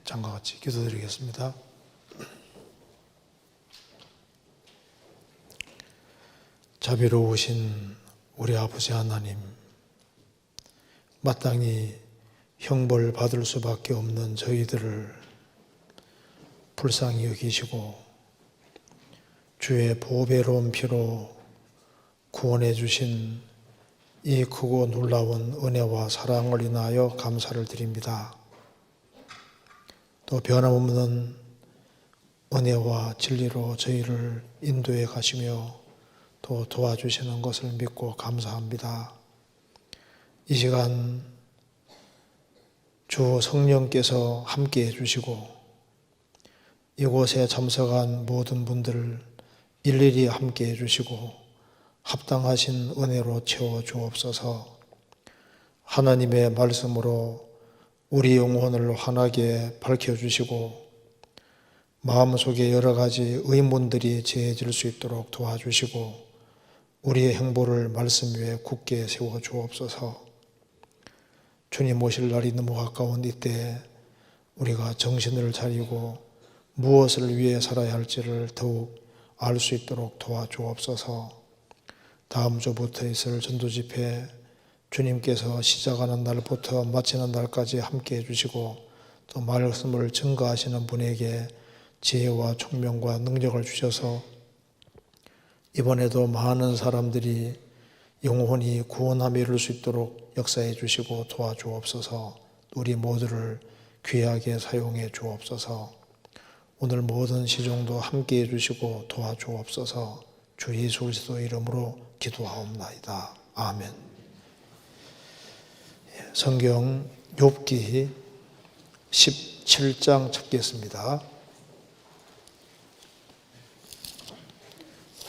장과 같이 기도드리겠습니다. 자비로우신 우리 아버지 하나님, 마땅히 형벌 받을 수밖에 없는 저희들을 불쌍히 여기시고 주의 보배로운 피로 구원해 주신 이 크고 놀라운 은혜와 사랑을 인하여 감사를 드립니다. 또 변함없는 은혜와 진리로 저희를 인도해 가시며 또 도와주시는 것을 믿고 감사합니다. 이 시간 주 성령께서 함께해 주시고 이곳에 참석한 모든 분들을 일일이 함께해 주시고 합당하신 은혜로 채워 주옵소서. 하나님의 말씀으로 우리 영혼을 환하게 밝혀주시고 마음속에 여러 가지 의문들이 제해질 수 있도록 도와주시고 우리의 행보를 말씀 위에 굳게 세워 주옵소서. 주님 오실 날이 너무 가까운 이때 우리가 정신을 차리고 무엇을 위해 살아야 할지를 더욱 알 수 있도록 도와주옵소서. 다음 주부터 있을 전도집회 주님께서 시작하는 날부터 마치는 날까지 함께해 주시고 또 말씀을 증거하시는 분에게 지혜와 총명과 능력을 주셔서 이번에도 많은 사람들이 영혼이 구원함에 이를 수 있도록 역사해 주시고 도와주옵소서. 우리 모두를 귀하게 사용해 주옵소서. 오늘 모든 시종도 함께해 주시고 도와주옵소서. 주 예수 그리스도 이름으로 기도하옵나이다. 아멘. 성경 욥기 17장 찾겠습니다.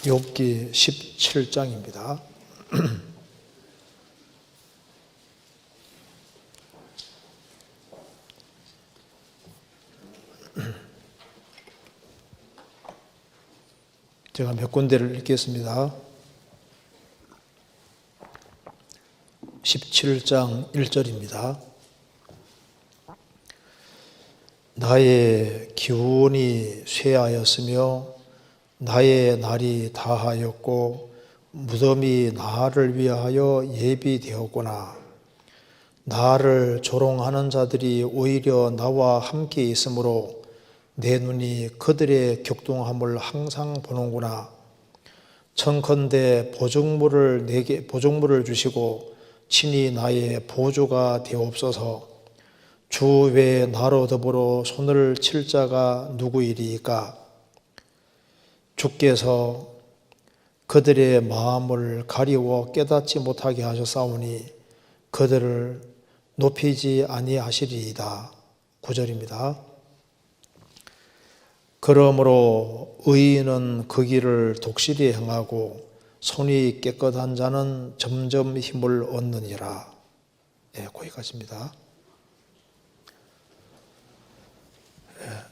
욥기 17장입니다. 제가 몇 군데를 읽겠습니다. 17장 1절입니다. 나의 기운이 쇠하였으며 나의 날이 다하였고 무덤이 나를 위하여 예비되었구나. 나를 조롱하는 자들이 오히려 나와 함께 있으므로 내 눈이 그들의 격동함을 항상 보는구나. 청컨대 보증물을 주시고 친히 나의 보조가 되옵소서. 주 외에 나로 더불어 손을 칠 자가 누구이리이까? 주께서 그들의 마음을 가리워 깨닫지 못하게 하셨사오니 그들을 높이지 아니하시리이다. 9절입니다. 그러므로 의인은 그 길을 독실히 행하고 손이 깨끗한 자는 점점 힘을 얻느니라. 거기까지입니다.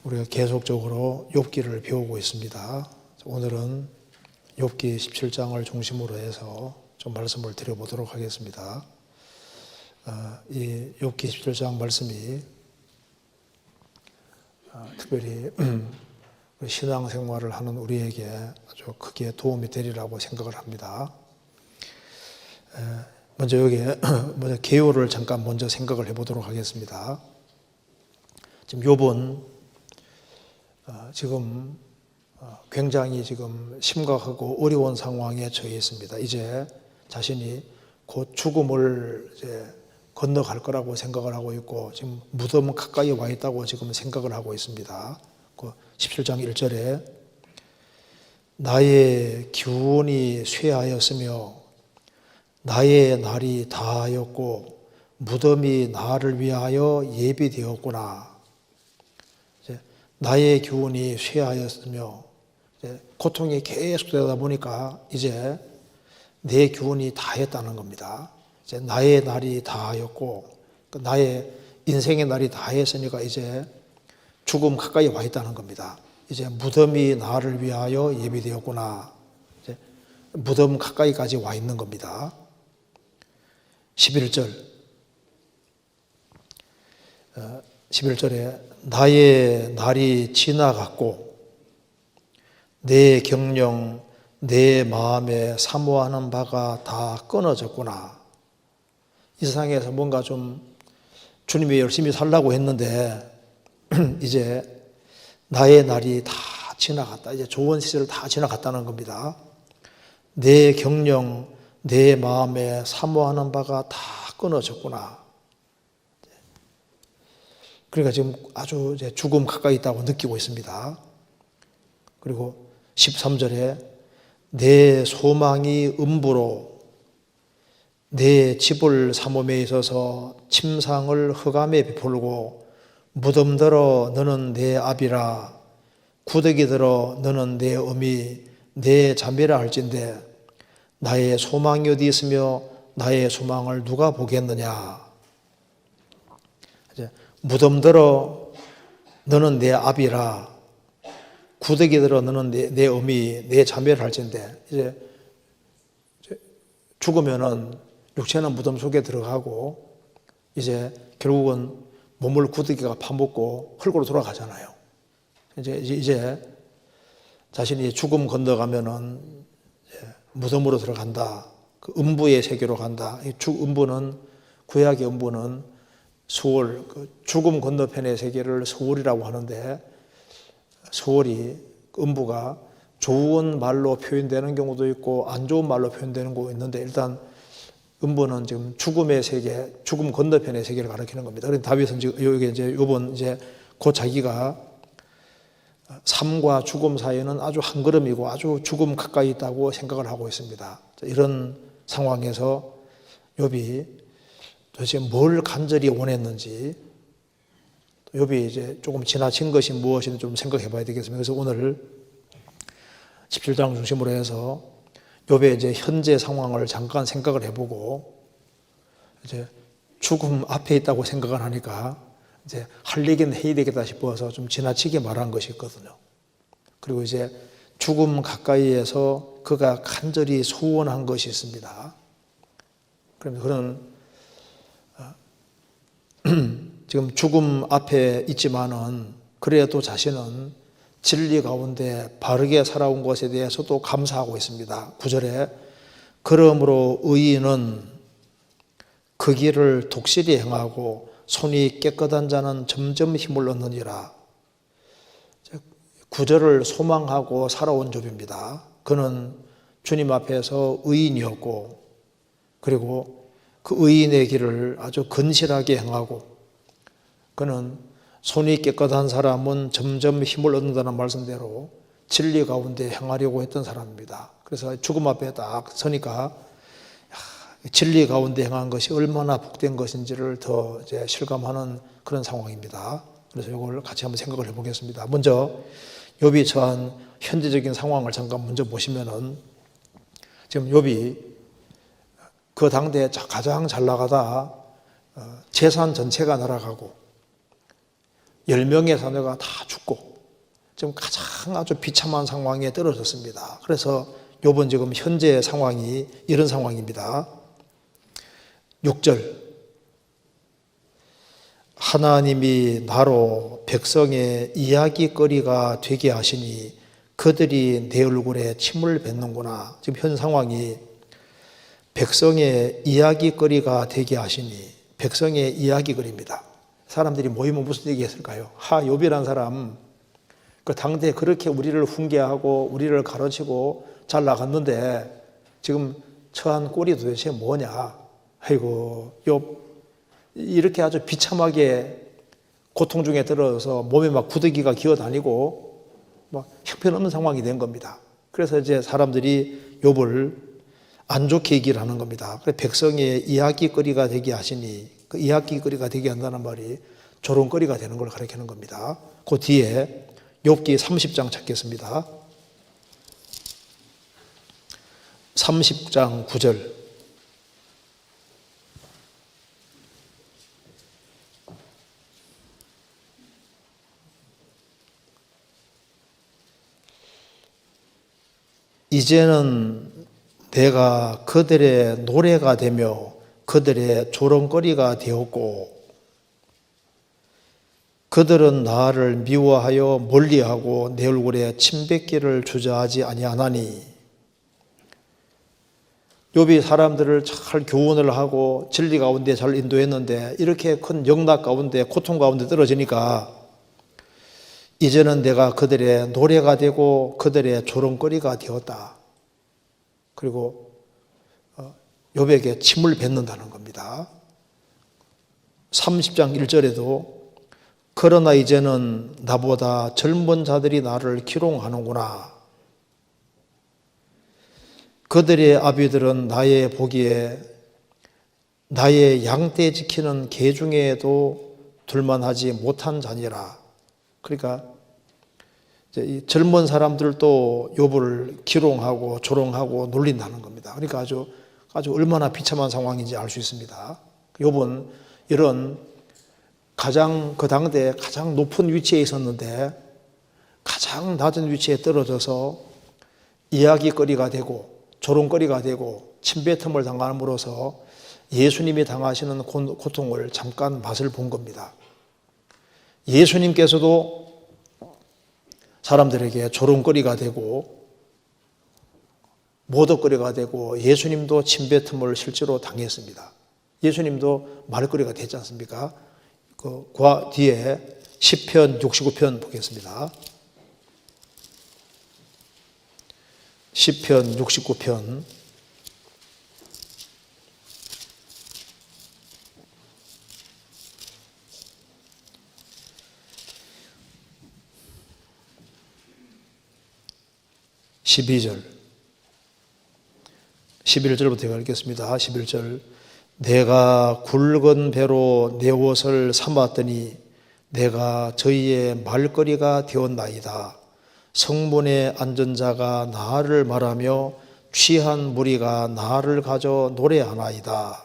우리가 계속적으로 욥기를 배우고 있습니다. 오늘은 욥기 17장을 중심으로 해서 좀 말씀을 드려보도록 하겠습니다. 이 욥기 17장 말씀이 특별히 신앙생활을 하는 우리에게 아주 크게 도움이 되리라고 생각을 합니다. 먼저 여기에 개요를 잠깐 먼저 생각을 해보도록 하겠습니다. 지금 욥은 지금 굉장히 지금 심각하고 어려운 상황에 처해 있습니다. 이제 자신이 곧 죽음을 이제 건너갈 거라고 생각을 하고 있고 지금 무덤 가까이 와 있다고 지금 생각을 하고 있습니다. 17장 1절에 나의 기운이 쇠하였으며 나의 날이 다하였고 무덤이 나를 위하여 예비되었구나. 나의 기운이 쇠하였으며 고통이 계속되다 보니까 이제 내 기운이 다했다는 겁니다. 이제 나의 날이 다하였고 나의 인생의 날이 다했으니까 이제 죽음 가까이 와 있다는 겁니다. 이제 무덤이 나를 위하여 예비되었구나. 이제 무덤 가까이까지 와 있는 겁니다. 11절 11절에 나의 날이 지나갔고 내 경영 내 마음에 사모하는 바가 다 끊어졌구나. 이 세상에서 뭔가 좀 주님이 열심히 살라고 했는데 이제 나의 날이 다 지나갔다. 이제 좋은 시절 다 지나갔다는 겁니다. 내 경영, 내 마음에 사모하는 바가 다 끊어졌구나. 그러니까 지금 아주 이제 죽음 가까이 있다고 느끼고 있습니다. 그리고 13절에 내 소망이 음부로 내 집을 사모에 있어서 침상을 흑암에 베풀고 무덤들어 너는 내 아비라 구더기 들어 너는 내 어미 내 자매라 할진대 나의 소망이 어디 있으며 나의 소망을 누가 보겠느냐. 이제 무덤들어 너는 내 아비라 구더기 들어 너는 내 어미 내 자매를 할진대. 이제 죽으면은 육체는 무덤 속에 들어가고 이제 결국은 몸을 구더기가 파먹고 흙으로 돌아가잖아요. 이제 자신이 죽음 건너가면은 무덤으로 들어간다. 그 음부의 세계로 간다. 음부는 구약의 음부는 수월, 그 죽음 건너편의 세계를 수월이라고 하는데 수월이 음부가 좋은 말로 표현되는 경우도 있고 안 좋은 말로 표현되는 경우도 있는데 일단 음부는 지금 죽음의 세계, 죽음 건너편의 세계를 가리키는 겁니다. 그래서 다윗은 지금 여기 이제 요번 이제 곧 자기가 삶과 죽음 사이에는 아주 한 걸음이고 아주 죽음 가까이 있다고 생각을 하고 있습니다. 이런 상황에서 욥이 도대체 뭘 간절히 원했는지 욥이 이제 조금 지나친 것이 무엇인지 좀 생각해 봐야 되겠습니다. 그래서 오늘 17장 중심으로 해서 욥의 이제 현재 상황을 잠깐 생각을 해보고 이제 죽음 앞에 있다고 생각을 하니까 이제 할 얘기는 해야 되겠다 싶어서 좀 지나치게 말한 것이 있거든요. 그리고 이제 죽음 가까이에서 그가 간절히 소원한 것이 있습니다. 그러면 그런 지금 죽음 앞에 있지만은 그래도 자신은 진리 가운데 바르게 살아온 것에 대해서도 감사하고 있습니다. 9절에 그러므로 의인은 그 길을 독실히 행하고 손이 깨끗한 자는 점점 힘을 얻느니라. 9절을 소망하고 살아온 욥입니다. 그는 주님 앞에서 의인이었고 그리고 그 의인의 길을 아주 건실하게 행하고 그는 손이 깨끗한 사람은 점점 힘을 얻는다는 말씀대로 진리 가운데 행하려고 했던 사람입니다. 그래서 죽음 앞에 딱 서니까 진리 가운데 행한 것이 얼마나 복된 것인지를 더 이제 실감하는 그런 상황입니다. 그래서 이걸 같이 한번 생각을 해보겠습니다. 먼저 욥이 처한 현재적인 상황을 잠깐 먼저 보시면은 지금 욥이 그 당대에 가장 잘 나가다 재산 전체가 날아가고 10명의 자녀가 다 죽고 지금 가장 아주 비참한 상황에 떨어졌습니다. 그래서 욥은 지금 현재 상황이 이런 상황입니다. 6절 하나님이 나로 백성의 이야기거리가 되게 하시니 그들이 내 얼굴에 침을 뱉는구나. 지금 현 상황이 백성의 이야기거리가 되게 하시니 백성의 이야기거리입니다. 사람들이 모이면 무슨 얘기했을까요? 욥이라는 사람 그 당대에 그렇게 우리를 훈계하고 우리를 가르치고 잘 나갔는데 지금 처한 꼴이 도대체 뭐냐? 아이고 욥 이렇게 아주 비참하게 고통 중에 들어서 몸에 막 구더기가 기어다니고 막 형편없는 상황이 된 겁니다. 그래서 이제 사람들이 욥을 안 좋게 얘기를 하는 겁니다. 그래서 백성의 이야기거리가 되게 하시니 그 이야기거리가 되게 한다는 말이 조롱거리가 되는 걸 가리키는 겁니다. 그 뒤에 욥기 30장 찾겠습니다. 30장 9절 이제는 내가 그들의 노래가 되며 그들의 조롱거리가 되었고 그들은 나를 미워하여 멀리하고 내 얼굴에 침뱉기를 주저하지 아니하나니. 욥이 사람들을 잘 교훈을 하고 진리 가운데 잘 인도했는데 이렇게 큰 영락 가운데 고통 가운데 떨어지니까 이제는 내가 그들의 노래가 되고 그들의 조롱거리가 되었다. 그리고 욥에게 침을 뱉는다는 겁니다. 30장 1절에도 그러나 이제는 나보다 젊은 자들이 나를 기롱하는구나. 그들의 아비들은 나의 보기에 나의 양떼 지키는 개 중에도 둘만하지 못한 자니라. 그러니까 이제 이 젊은 사람들도 욥을 기롱하고 조롱하고 놀린다는 겁니다. 그러니까 아주 얼마나 비참한 상황인지 알 수 있습니다. 욥은 이런 가장 그 당대에 가장 높은 위치에 있었는데 가장 낮은 위치에 떨어져서 이야기거리가 되고 조롱거리가 되고 침뱉음을 당함으로써 예수님이 당하시는 고통을 잠깐 맛을 본 겁니다. 예수님께서도 사람들에게 조롱거리가 되고 모독거리가 되고 예수님도 침뱉음을 실제로 당했습니다. 예수님도 말거리가 되지 않습니까? 그 뒤에 시편 69편 보겠습니다. 시편 69편 12절 11절부터 읽겠습니다. 11절 내가 굵은 배로 내 옷을 삼았더니 내가 저희의 말거리가 되었나이다. 성문에 앉은 자가 나를 말하며 취한 무리가 나를 가져 노래하나이다.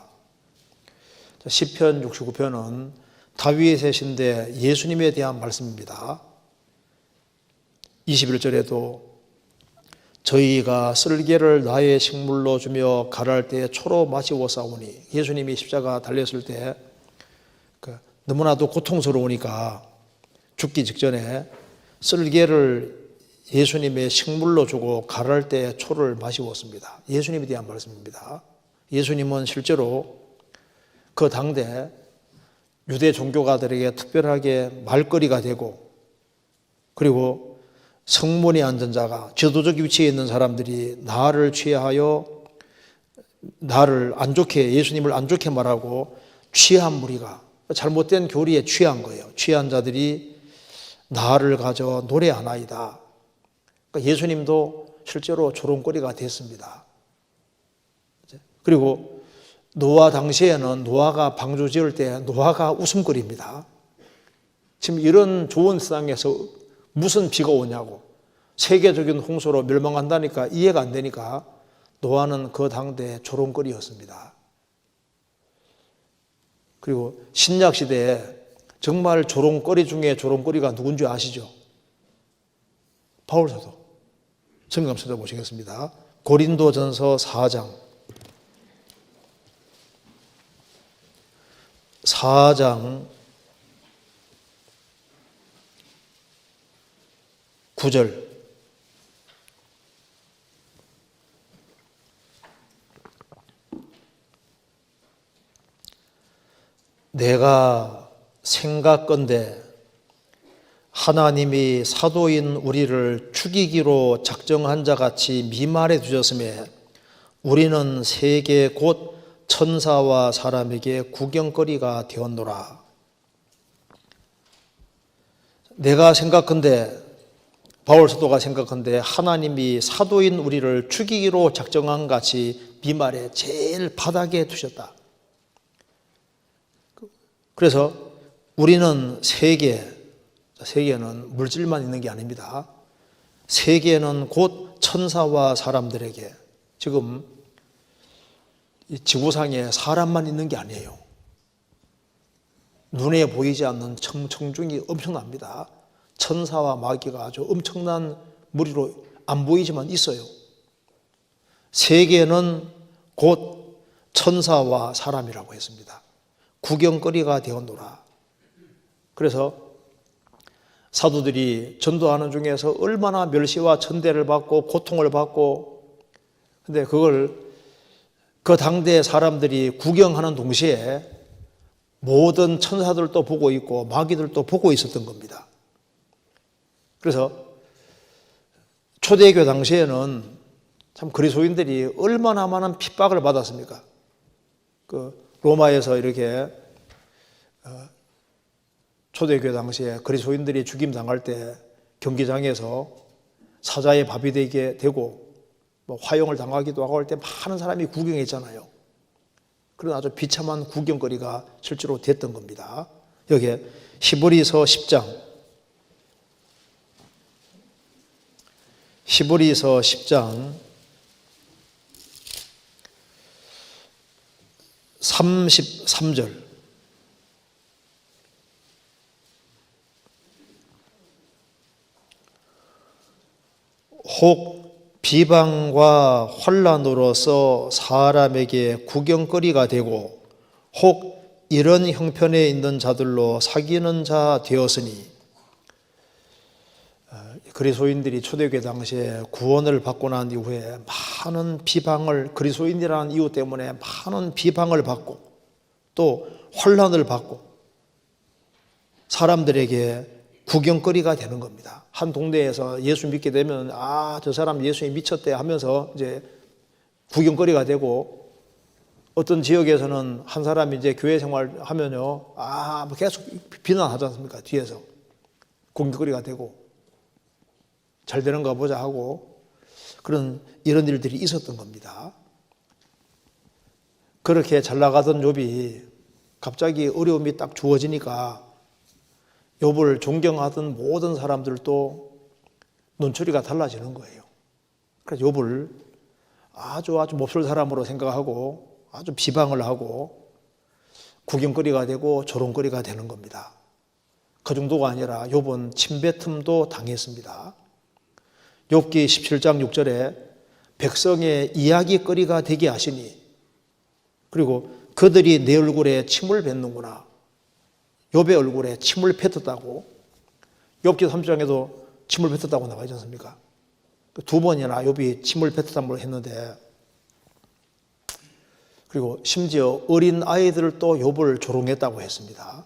시편 69편은 다윗의 시인데 예수님에 대한 말씀입니다. 21절에도 저희가 쓸개를 나의 식물로 주며 가랄 때 초로 마시고 싸우니, 예수님이 십자가 달렸을 때 너무나도 고통스러우니까 죽기 직전에 쓸개를 예수님의 식물로 주고 가랄 때 초를 마시웠습니다. 예수님에 대한 말씀입니다. 예수님은 실제로 그 당대 유대 종교가들에게 특별하게 말거리가 되고, 그리고 성문에 앉은 자가, 지도적 위치에 있는 사람들이 나를 취하여 나를 안 좋게, 예수님을 안 좋게 말하고 취한 무리가, 잘못된 교리에 취한 거예요. 취한 자들이 나를 가져 노래하나이다. 그러니까 예수님도 실제로 조롱거리가 됐습니다. 그리고 노아 당시에는 노아가 방주 지을 때 노아가 웃음거리입니다. 지금 이런 좋은 세상에서 무슨 비가 오냐고, 세계적인 홍수로 멸망한다니까 이해가 안 되니까 노아는 그 당대 조롱거리였습니다. 그리고 신약 시대에 정말 조롱거리 중에 조롱거리가 누군지 아시죠? 바울 사도. 성경 찾아보시겠습니다. 고린도전서 4장 9절 내가 생각건대 하나님이 사도인 우리를 죽이기로 작정한 자같이 미말해 두셨음에 우리는 세계 곧 천사와 사람에게 구경거리가 되었노라. 내가 생각건대, 바울 사도가 생각한데 하나님이 사도인 우리를 죽이기로 작정한 같이 미말에 제일 바닥에 두셨다. 그래서 우리는 세계는 물질만 있는 게 아닙니다. 세계는 곧 천사와 사람들에게, 지금 이 지구상에 사람만 있는 게 아니에요. 눈에 보이지 않는 청중이 엄청납니다. 천사와 마귀가 아주 엄청난 무리로 안 보이지만 있어요. 세계는 곧 천사와 사람이라고 했습니다. 구경거리가 되었노라. 그래서 사도들이 전도하는 중에서 얼마나 멸시와 천대를 받고 고통을 받고, 근데 그걸 그 당대 사람들이 구경하는 동시에 모든 천사들도 보고 있고 마귀들도 보고 있었던 겁니다. 그래서 초대교회 당시에는 참 그리스도인들이 얼마나 많은 핍박을 받았습니까? 그 로마에서 이렇게 초대교회 당시에 그리스도인들이 죽임 당할 때 경기장에서 사자의 밥이 되게 되고 뭐 화형을 당하기도 하고 할 때 많은 사람이 구경했잖아요. 그런 아주 비참한 구경거리가 실제로 됐던 겁니다. 여기에 히브리서 10장 33절 혹 비방과 환난으로서 사람에게 구경거리가 되고 혹 이런 형편에 있는 자들로 사귀는 자 되었으니, 그리스도인들이 초대교회 당시에 구원을 받고 난 이후에 많은 비방을, 그리스도인이라는 이유 때문에 많은 비방을 받고 또 환난을 받고 사람들에게 구경거리가 되는 겁니다. 한 동네에서 예수 믿게 되면 저 사람 예수에 미쳤대 하면서 이제 구경거리가 되고, 어떤 지역에서는 한 사람이 이제 교회 생활하면요 계속 비난하지 않습니까? 뒤에서 구경거리가 되고 잘 되는가 보자 하고 이런 일들이 있었던 겁니다. 그렇게 잘 나가던 욥이 갑자기 어려움이 딱 주어지니까 욥을 존경하던 모든 사람들도 눈초리가 달라지는 거예요. 그래서 욥을 아주 몹쓸 사람으로 생각하고 아주 비방을 하고 구경거리가 되고 조롱거리가 되는 겁니다. 그 정도가 아니라 욥은 침뱉음도 당했습니다. 욥기 17장 6절에 백성의 이야기거리가 되게 하시니, 그리고 그들이 내 얼굴에 침을 뱉는구나. 욥의 얼굴에 침을 뱉었다고, 욥기 3장에도 침을 뱉었다고 나와 있지 않습니까? 두 번이나 욥이 침을 뱉었다고 했는데, 그리고 심지어 어린 아이들도 욥을 조롱했다고 했습니다.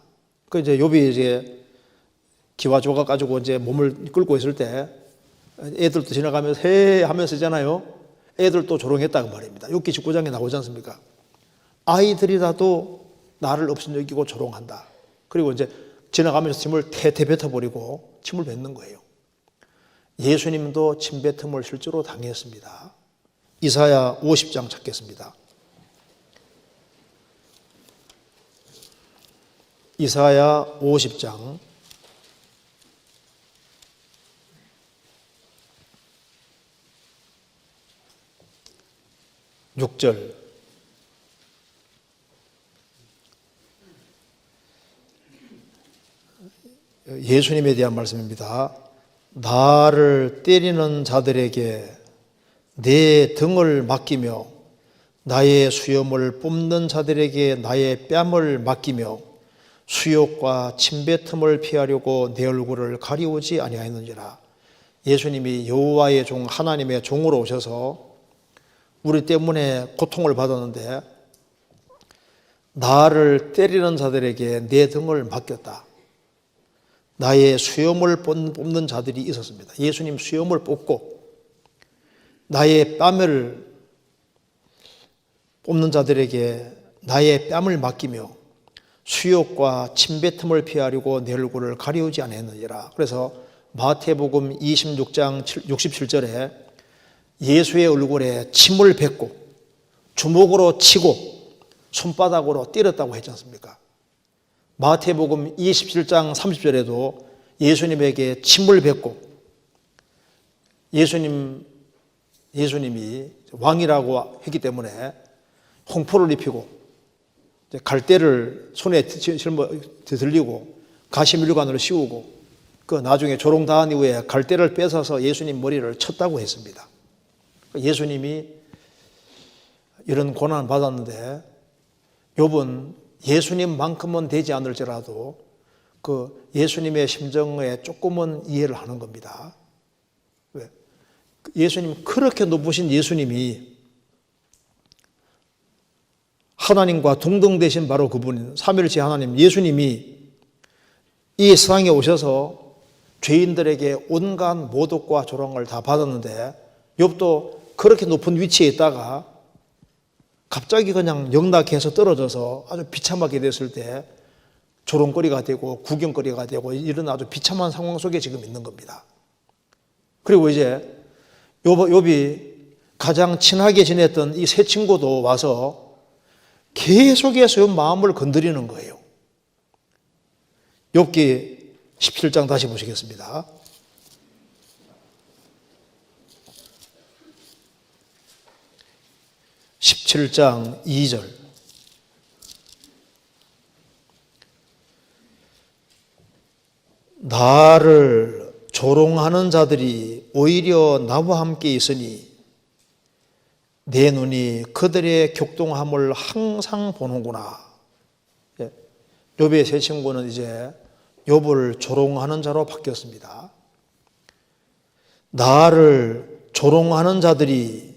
그 이제 욥이 이제 기와 조각 가지고 이제 몸을 끌고 있을 때 애들도 지나가면서 헤 하면서 있잖아요. 애들도 조롱했다고 말입니다. 욥기 19장에 나오지 않습니까? 아이들이라도 나를 업신여기고 조롱한다. 그리고 이제 지나가면서 침을 태태 뱉어버리고 침을 뱉는 거예요. 예수님도 침뱉음을 실제로 당했습니다. 이사야 50장 찾겠습니다. 이사야 50장 6절. 예수님에 대한 말씀입니다. 나를 때리는 자들에게 내 등을 맡기며 나의 수염을 뽑는 자들에게 나의 뺨을 맡기며 수욕과 침뱉음을 피하려고 내 얼굴을 가리우지 아니하였느니라. 예수님이 여호와의 종 하나님의 종으로 오셔서 우리 때문에 고통을 받았는데 나를 때리는 자들에게 내 등을 맡겼다. 나의 수염을 뽑는 자들이 있었습니다. 예수님 수염을 뽑고 나의 뺨을 뽑는 자들에게 나의 뺨을 맡기며 수욕과 침뱉음을 피하려고 내 얼굴을 가리우지 않았느니라. 그래서 마태복음 26장 67절에 예수의 얼굴에 침을 뱉고 주먹으로 치고 손바닥으로 때렸다고 했지 않습니까? 마태복음 27장 30절에도 예수님에게 침을 뱉고 예수님이 왕이라고 했기 때문에 홍포를 입히고 갈대를 손에 들리고 가시밀관으로 씌우고 그 나중에 조롱당한 이후에 갈대를 뺏어서 예수님 머리를 쳤다고 했습니다. 예수님이 이런 고난을 받았는데 욥은 예수님만큼은 되지 않을지라도 그 예수님의 심정에 조금은 이해를 하는 겁니다. 왜? 예수님, 그렇게 높으신 예수님이 하나님과 동등되신 바로 그분, 삼위일체 하나님 예수님이 이 세상에 오셔서 죄인들에게 온갖 모독과 조롱을 다 받았는데, 욥도 그렇게 높은 위치에 있다가 갑자기 그냥 영락해서 떨어져서 아주 비참하게 됐을 때 조롱거리가 되고 구경거리가 되고 이런 아주 비참한 상황 속에 지금 있는 겁니다. 그리고 이제 욥이 가장 친하게 지냈던 이 세 친구도 와서 계속해서 욥 마음을 건드리는 거예요. 욥기 17장 다시 보시겠습니다. 17장 2절. 나를 조롱하는 자들이 오히려 나와 함께 있으니 내 눈이 그들의 격동함을 항상 보는구나. 욥의 세 친구는 이제 욥을 조롱하는 자로 바뀌었습니다. 나를 조롱하는 자들이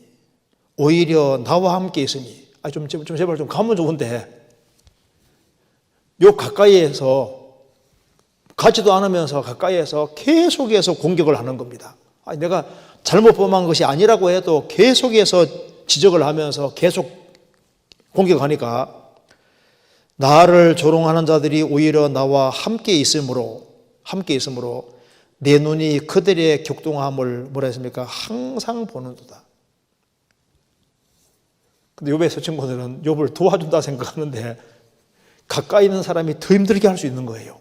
오히려 나와 함께 있으니, 좀 제발 좀 가면 좋은데, 욥 가까이에서 가지도 않으면서 가까이에서 계속해서 공격을 하는 겁니다. 내가 잘못 범한 것이 아니라고 해도 계속해서 지적을 하면서 계속 공격하니까, 나를 조롱하는 자들이 오히려 나와 함께 있으므로 내 눈이 그들의 격동함을 뭐라 했습니까? 항상 보는도다. 근데 욥의 세 친구들은 욥을 도와준다 생각하는데 가까이 있는 사람이 더 힘들게 할 수 있는 거예요.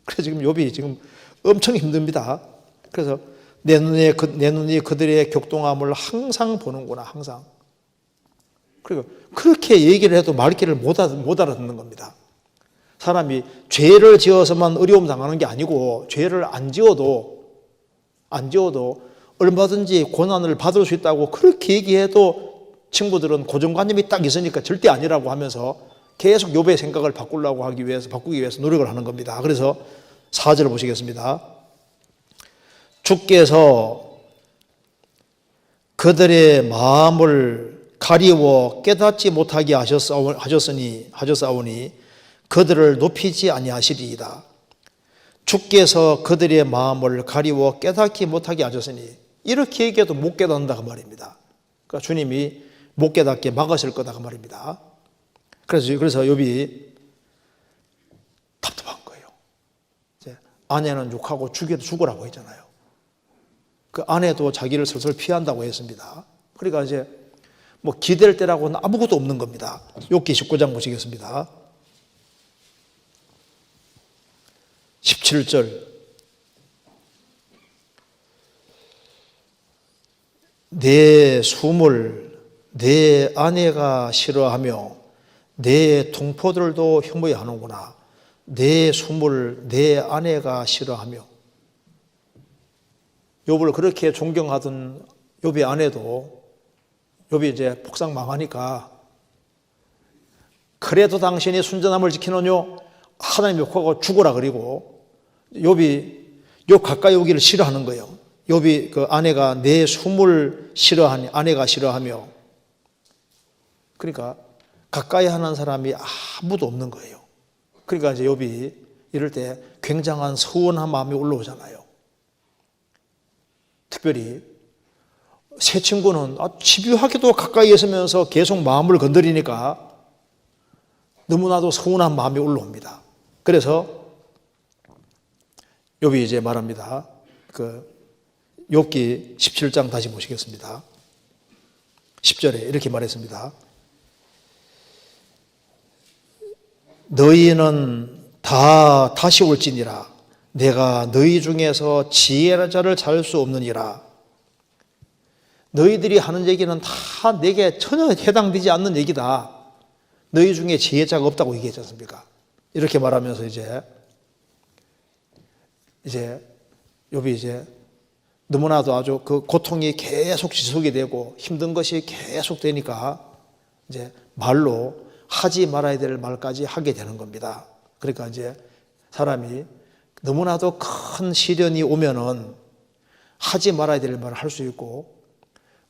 그래서 지금 욥이 지금 엄청 힘듭니다. 그래서 내 눈이 그들의 격동함을 항상 보는구나, 항상. 그리고 그렇게 얘기를 해도 말귀를 못 알아듣는 겁니다. 사람이 죄를 지어서만 어려움 당하는 게 아니고, 죄를 안 지어도 얼마든지 고난을 받을 수 있다고 그렇게 얘기해도 친구들은 고정관념이 딱 있으니까 절대 아니라고 하면서 계속 욥의 생각을 바꾸기 위해서 노력을 하는 겁니다. 그래서 4절 보시겠습니다. 주께서 그들의 마음을 가리워 깨닫지 못하게 하셨사오니 그들을 높이지 아니하시리이다. 주께서 그들의 마음을 가리워 깨닫지 못하게 하셨으니, 이렇게 얘기해도 못 깨닫는다 그 말입니다. 그러니까 주님이 못 깨닫게 막으실 거다 그 말입니다. 그래서 욥이 답답한 거예요. 이제 아내는 욕하고 죽으라고 했잖아요. 그 아내도 자기를 슬슬 피한다고 했습니다. 그러니까 이제 뭐 기댈 때라고는 아무것도 없는 겁니다. 욥기 19장 보시겠습니다. 17절. 내 숨을 내 아내가 싫어하며 내 동포들도 혐오하는구나. 내 숨을 내 아내가 싫어하며. 욥을 그렇게 존경하던 욥의 아내도, 욥이 이제 폭삭 망하니까, 그래도 당신이 순전함을 지키느뇨? 하나님 욕하고 죽어라. 그리고 욥 가까이 오기를 싫어하는 거예요. 욥이 그 아내가 내 숨을 싫어하니, 아내가 싫어하며. 그러니까 가까이 하는 사람이 아무도 없는 거예요. 그러니까 이제 욥이 이럴 때 굉장한 서운한 마음이 올라오잖아요. 특별히 세 친구는 집요하게도 가까이 있으면서 계속 마음을 건드리니까 너무나도 서운한 마음이 올라옵니다. 그래서 욥이 이제 말합니다. 그 욥기 17장 다시 보시겠습니다. 10절에 이렇게 말했습니다. 너희는 다 다시 올지니라. 내가 너희 중에서 지혜자를 찾을 수 없느니라. 너희들이 하는 얘기는 다 내게 전혀 해당되지 않는 얘기다. 너희 중에 지혜자가 없다고 얘기했지 않습니까? 이렇게 말하면서 이제 욥이 이제 너무나도 아주 그 고통이 계속 지속이 되고 힘든 것이 계속 되니까 이제 말로 하지 말아야 될 말까지 하게 되는 겁니다. 그러니까 이제 사람이 너무나도 큰 시련이 오면은 하지 말아야 될 말을 할 수 있고,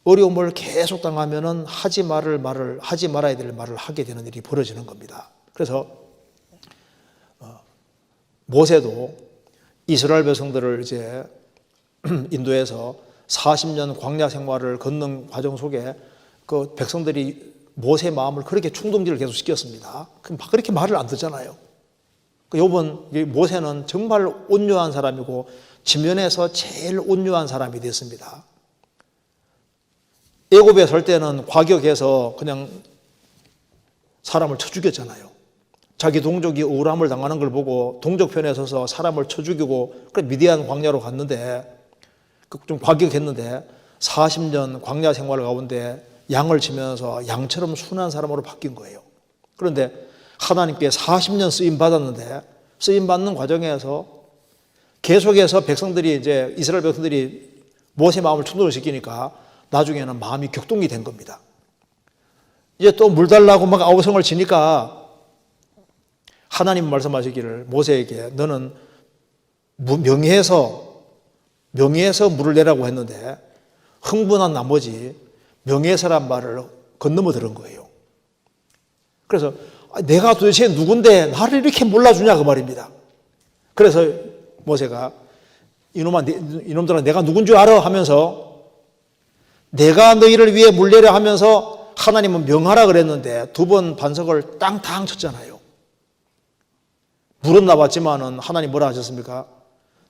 어려움을 계속 당하면은 하지 말아야 될 말을 하게 되는 일이 벌어지는 겁니다. 그래서 모세도 이스라엘 백성들을 이제 인도에서 40년 광야 생활을 걷는 과정 속에 그 백성들이 모세의 마음을 그렇게 충동질을 계속 시켰습니다. 그렇게 말을 안 듣잖아요. 요번 모세는 정말 온유한 사람이고 지면에서 제일 온유한 사람이 됐습니다. 애굽에 설 때는 과격해서 그냥 사람을 쳐 죽였잖아요. 자기 동족이 억울함을 당하는 걸 보고 동족 편에 서서 사람을 쳐 죽이고 미디안 광야로 갔는데 좀 과격했는데 40년 광야 생활 가운데 양을 치면서 양처럼 순한 사람으로 바뀐 거예요. 그런데 하나님께 40년 쓰임 받았는데 쓰임 받는 과정에서 계속해서 백성들이 이제 이스라엘 백성들이 모세 마음을 충동을 시키니까 나중에는 마음이 격동이 된 겁니다. 이제 또 물 달라고 막 아우성을 치니까 하나님 말씀하시기를 모세에게 너는 명예에서 물을 내라고 했는데 흥분한 나머지 명예서란 말을 건너며 들은 거예요. 그래서 내가 도대체 누군데 나를 이렇게 몰라주냐 그 말입니다. 그래서 모세가 이놈들아 내가 누군 줄 알아 하면서 내가 너희를 위해 물 내려 하면서 하나님은 명하라 그랬는데 두 번 반석을 땅땅 쳤잖아요. 물은 나왔지만은 하나님 뭐라 하셨습니까?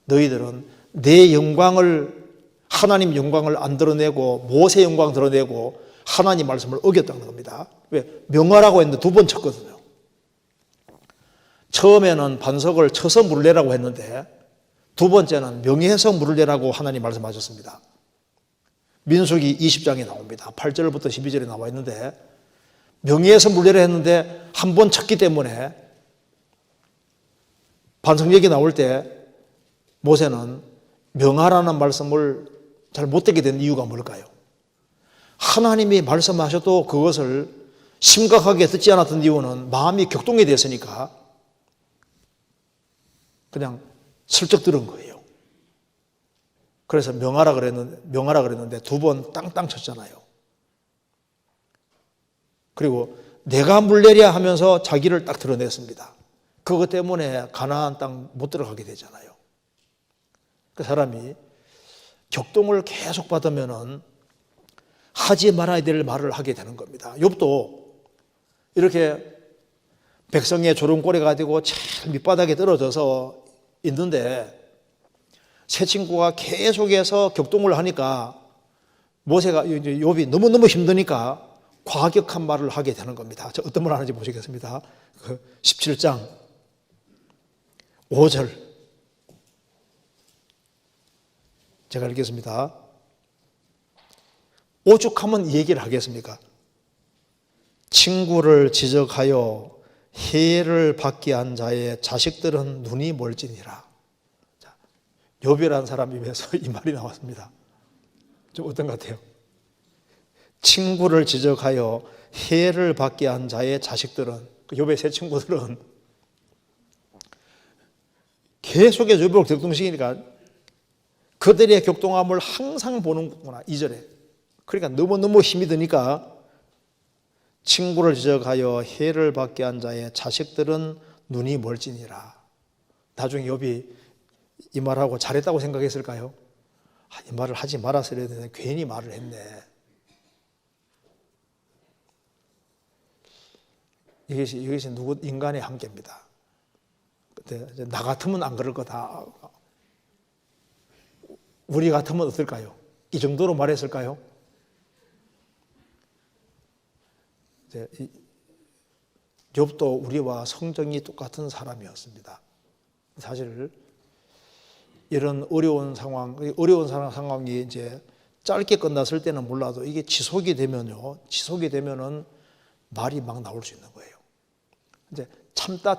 너희들은 내 영광을 하나님 영광을 안 드러내고 모세 영광 드러내고 하나님 말씀을 어겼다는 겁니다. 왜? 명하라고 했는데 두 번 쳤거든요. 처음에는 반석을 쳐서 물을 내라고 했는데 두 번째는 명예해서 물을 내라고 하나님 말씀하셨습니다. 민수기 20장에 나옵니다. 8절부터 12절에 나와 있는데 명예해서 물을 내라 했는데 한 번 쳤기 때문에 반석 얘기 나올 때 모세는 명하라는 말씀을 잘 못 듣게 된 이유가 뭘까요? 하나님이 말씀하셔도 그것을 심각하게 듣지 않았던 이유는 마음이 격동이 됐으니까 그냥 슬쩍 들은 거예요. 그래서 명하라 그랬는데 두 번 땅땅 쳤잖아요. 그리고 내가 물 내랴 하면서 자기를 딱 드러냈습니다. 그것 때문에 가나안 땅 못 들어가게 되잖아요. 그 사람이 격동을 계속 받으면은 하지 말아야 될 말을 하게 되는 겁니다. 욥도 이렇게 백성의 조롱거리가 되고 제일 밑바닥에 떨어져서 있는데 새 친구가 계속해서 격동을 하니까 모세가 욥이 너무너무 힘드니까 과격한 말을 하게 되는 겁니다. 저 어떤 말 하는지 보시겠습니다. 17장 5절 제가 읽겠습니다. 오죽하면 이 얘기를 하겠습니까? 친구를 지적하여 해를 받게 한 자의 자식들은 눈이 멀지니라. 욥이라는 사람 입에서 이 말이 나왔습니다. 좀 어떤 것 같아요? 친구를 지적하여 해를 받게 한 자의 자식들은, 욥의 세 친구들은 계속해서 욥을 격동시키니까 그들의 격동함을 항상 보는구나. 2절에. 그러니까 너무너무 힘이 드니까 친구를 지적하여 해를 받게 한 자의 자식들은 눈이 멀지니라. 나중에 욥이 이 말하고 잘했다고 생각했을까요? 이 말을 하지 말았어야 되는데 괜히 말을 했네. 이것이 인간의 한계입니다. 근데 나 같으면 안 그럴 거다. 우리 같으면 어떨까요? 이 정도로 말했을까요? 욥도 우리와 성정이 똑같은 사람이었습니다. 사실 이런 어려운 상황이 이제 짧게 끝났을 때는 몰라도 이게 지속이 되면은 말이 막 나올 수 있는 거예요. 이제 참다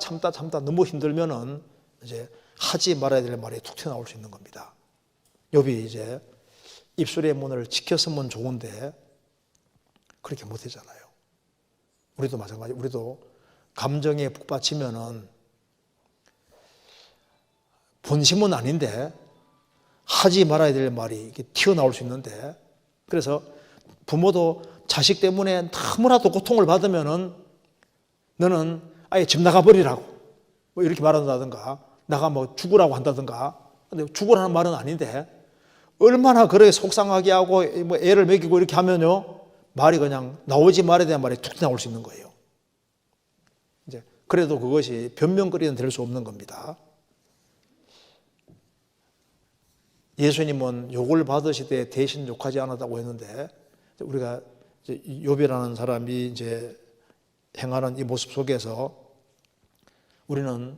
너무 힘들면은 이제 하지 말아야 될 말이 툭 튀어나올 수 있는 겁니다. 욥이 이제 입술의 문을 지켰으면 좋은데 그렇게 못하잖아요. 우리도 마찬가지. 우리도 감정에 북받치면은 본심은 아닌데 하지 말아야 될 말이 이렇게 튀어나올 수 있는데, 그래서 부모도 자식 때문에 너무나도 고통을 받으면은 너는 아예 집 나가버리라고 뭐 이렇게 말한다든가, 나가 뭐 죽으라고 한다든가. 근데 죽으라는 말은 아닌데 얼마나 그렇게 속상하게 하고 뭐 애를 먹이고 이렇게 하면요, 말이 그냥 나오지 말아야 되는 말이 툭 나올 수 있는 거예요. 이제 그래도 그것이 변명거리는 될 수 없는 겁니다. 예수님은 욕을 받으시되 대신 욕하지 않았다고 했는데, 우리가 욥이라는 사람이 이제 행하는 이 모습 속에서 우리는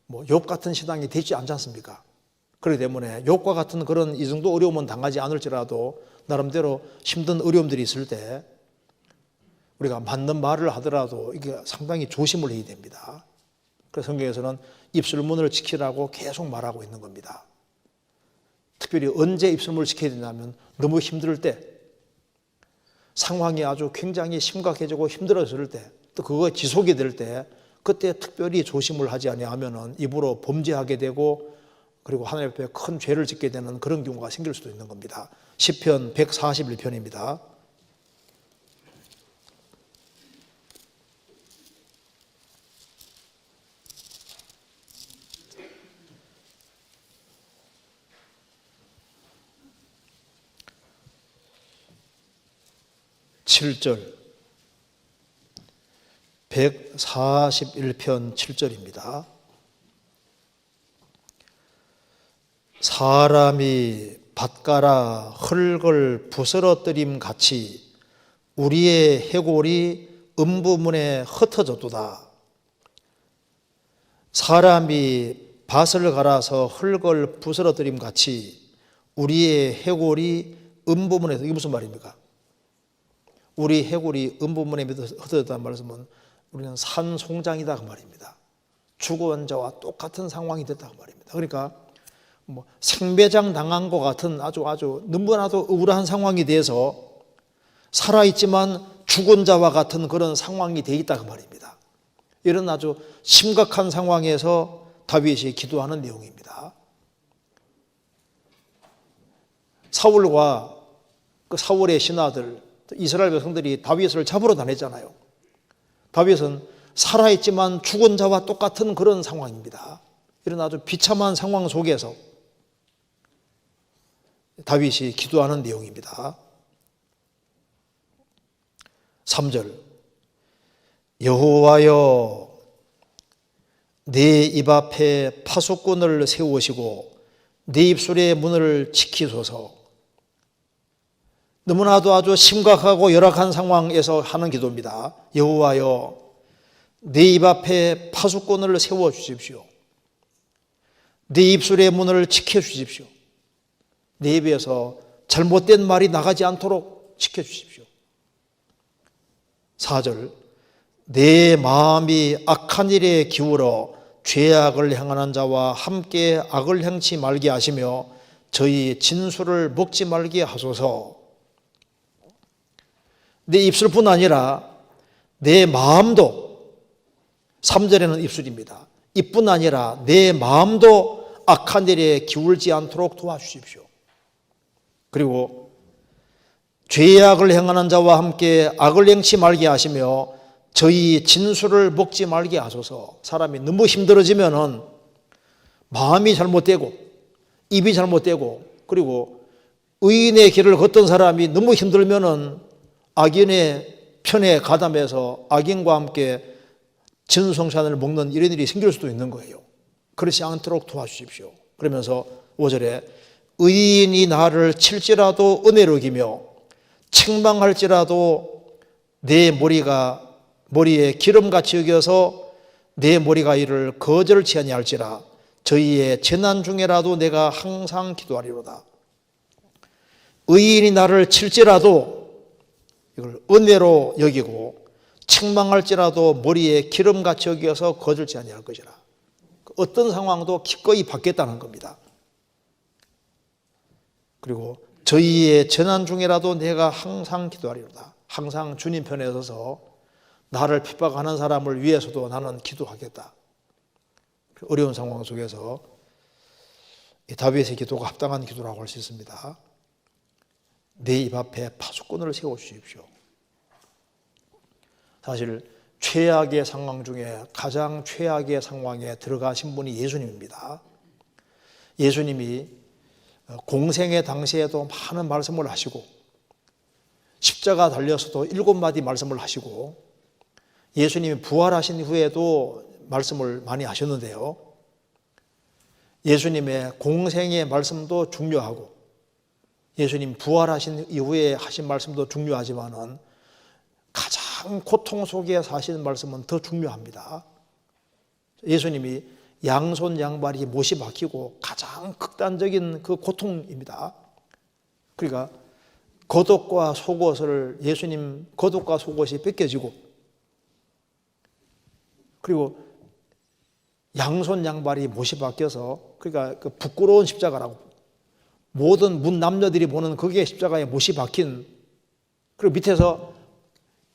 뭐 욥 같은 신앙이 되지 않지 않습니까? 그렇기 때문에 욥과 같은 그런 이 정도 어려움은 당하지 않을지라도 나름대로 힘든 어려움들이 있을 때 우리가 맞는 말을 하더라도 이게 상당히 조심을 해야 됩니다. 그래서 성경에서는 입술문을 지키라고 계속 말하고 있는 겁니다. 특별히 언제 입술문을 지켜야 되냐면 너무 힘들 때, 상황이 아주 굉장히 심각해지고 힘들어질 때, 또 그거 지속이 될 때, 그때 특별히 조심을 하지 아니하면은 입으로 범죄하게 되고 그리고 하나님 앞에 큰 죄를 짓게 되는 그런 경우가 생길 수도 있는 겁니다. 시편 141편입니다. 7절, 141편 7절입니다. 사람이 밭가라 흙을 부스러뜨림 같이 우리의 해골이 음부문에 흩어졌도다. 사람이 밭을 갈아서 흙을 부스러뜨림 같이 우리의 해골이 음부문에, 이게 무슨 말입니까? 우리 해골이 음부문에 흩어졌다는 말씀은 우리는 산송장이다 그 말입니다. 죽은 자와 똑같은 상황이 됐다 그 말입니다. 그러니까 뭐 생배장 당한 것 같은 아주 너무나도 억울한 상황이 돼서 살아있지만 죽은 자와 같은 그런 상황이 돼 있다 그 말입니다. 이런 아주 심각한 상황에서 다윗이 기도하는 내용입니다. 사울과 그 사울의 신하들, 이스라엘 백성들이 다윗을 잡으러 다녔잖아요. 다윗은 살아있지만 죽은 자와 똑같은 그런 상황입니다. 이런 아주 비참한 상황 속에서 다윗이 기도하는 내용입니다. 3절, 여호와여 내 입 앞에 파수꾼을 세우시고 내 입술의 문을 지키소서. 너무나도 아주 심각하고 열악한 상황에서 하는 기도입니다. 여호와여 내 입 앞에 파수꾼을 세워주십시오. 내 입술의 문을 지켜주십시오. 내 입에서 잘못된 말이 나가지 않도록 지켜주십시오. 4절, 내 마음이 악한 일에 기울어 죄악을 행하는 자와 함께 악을 행치 말게 하시며 저희 진술을 먹지 말게 하소서. 내 입술뿐 아니라 내 마음도, 3절에는 입술입니다. 입뿐 아니라 내 마음도 악한 일에 기울지 않도록 도와주십시오. 그리고 죄악을 행하는 자와 함께 악을 행치 말게 하시며 저희 진술을 먹지 말게 하소서. 사람이 너무 힘들어지면은 마음이 잘못되고 입이 잘못되고, 그리고 의인의 길을 걷던 사람이 너무 힘들면은 악인의 편에 가담해서 악인과 함께 진성산을 먹는 이런 일이 생길 수도 있는 거예요. 그렇지 않도록 도와주십시오. 그러면서 5절에 의인이 나를 칠지라도 은혜로 여기며 책망할지라도 내 머리에 기름같이 여겨서 내 머리가 이를 거절치 아니할지라 저희의 재난 중에라도 내가 항상 기도하리로다. 의인이 나를 칠지라도 이걸 은혜로 여기고 책망할지라도 머리에 기름같이 여겨서 거절치 아니할 것이라. 어떤 상황도 기꺼이 받겠다는 겁니다. 그리고 저희의 재난 중에라도 내가 항상 기도하리로다. 항상 주님 편에 서서 나를 핍박하는 사람을 위해서도 나는 기도하겠다. 어려운 상황 속에서 이 다윗의 기도가 합당한 기도라고 할 수 있습니다. 내 입 앞에 파수꾼을 세워주십시오. 사실 최악의 상황 중에 가장 최악의 상황에 들어가신 분이 예수님입니다. 예수님이 공생의 당시에도 많은 말씀을 하시고 십자가 달려서도 7마디 말씀을 하시고 예수님이 부활하신 후에도 말씀을 많이 하셨는데요. 예수님의 공생의 말씀도 중요하고 예수님 부활하신 이후에 하신 말씀도 중요하지만은 가장 고통 속에 사시는 말씀은 더 중요합니다. 예수님이 양손 양발이 못이 박히고 가장 극단적인 그 고통입니다. 그러니까 겉옷과 속옷을 예수님 겉옷과 속옷이 벗겨지고 그리고 양손 양발이 못이 박혀서 그러니까 그 부끄러운 십자가라고 모든 문 남녀들이 보는 거기에 십자가에 못이 박힌 그리고 밑에서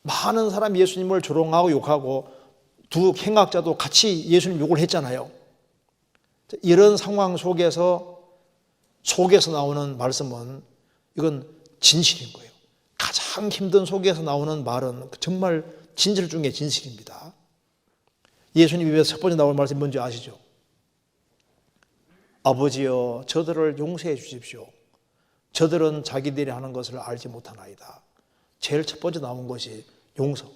많은 사람이 예수님을 조롱하고 욕하고 두 행악자도 같이 예수님 욕을 했잖아요. 이런 상황 속에서 나오는 말씀은 이건 진실인 거예요. 가장 힘든 속에서 나오는 말은 정말 진실 중에 진실입니다. 예수님 입에서 첫 번째 나올 말씀이 뭔지 아시죠? 아버지여 저들을 용서해 주십시오. 저들은 자기들이 하는 것을 알지 못하나이다. 제일 첫 번째 나온 것이 용서.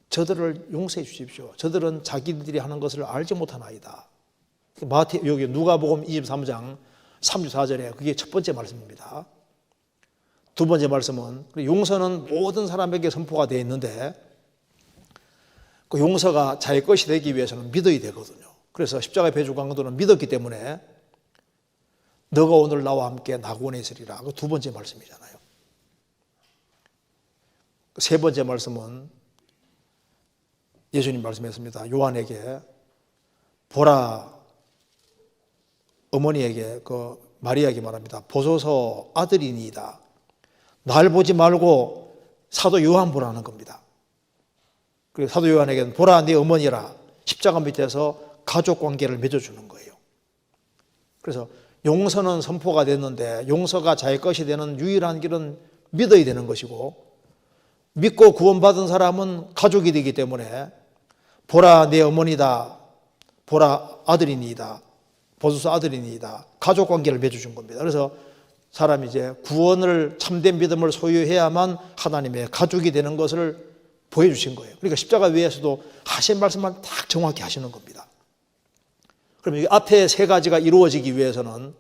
저들을 용서해 주십시오. 저들은 자기들이 하는 것을 알지 못하나이다. 여기 누가복음 23장 34절에 그게 첫 번째 말씀입니다. 두 번째 말씀은 용서는 모든 사람에게 선포가 되어 있는데 그 용서가 자기 것이 되기 위해서는 믿어야 되거든요. 그래서 십자가의 배주 강도는 믿었기 때문에 너가 오늘 나와 함께 낙원에 있으리라. 그 두 번째 말씀이잖아요. 세 번째 말씀은 예수님 말씀했습니다. 요한에게 보라 어머니에게 그 마리아에게 말합니다. 보소서 아들이니이다. 날 보지 말고 사도 요한 보라는 겁니다. 그리고 사도 요한에게는 보라 네 어머니라 십자가 밑에서 가족 관계를 맺어주는 거예요. 그래서 용서는 선포가 됐는데 용서가 자기 것이 되는 유일한 길은 믿어야 되는 것이고 믿고 구원받은 사람은 가족이 되기 때문에 보라 내 어머니다. 보라 아들이니이다. 보소서 아들이니이다. 가족 관계를 맺어준 겁니다. 그래서 사람이 이제 구원을 참된 믿음을 소유해야만 하나님의 가족이 되는 것을 보여주신 거예요. 그러니까 십자가 위에서도 하신 말씀만 딱 정확히 하시는 겁니다. 그럼 이 앞에 세 가지가 이루어지기 위해서는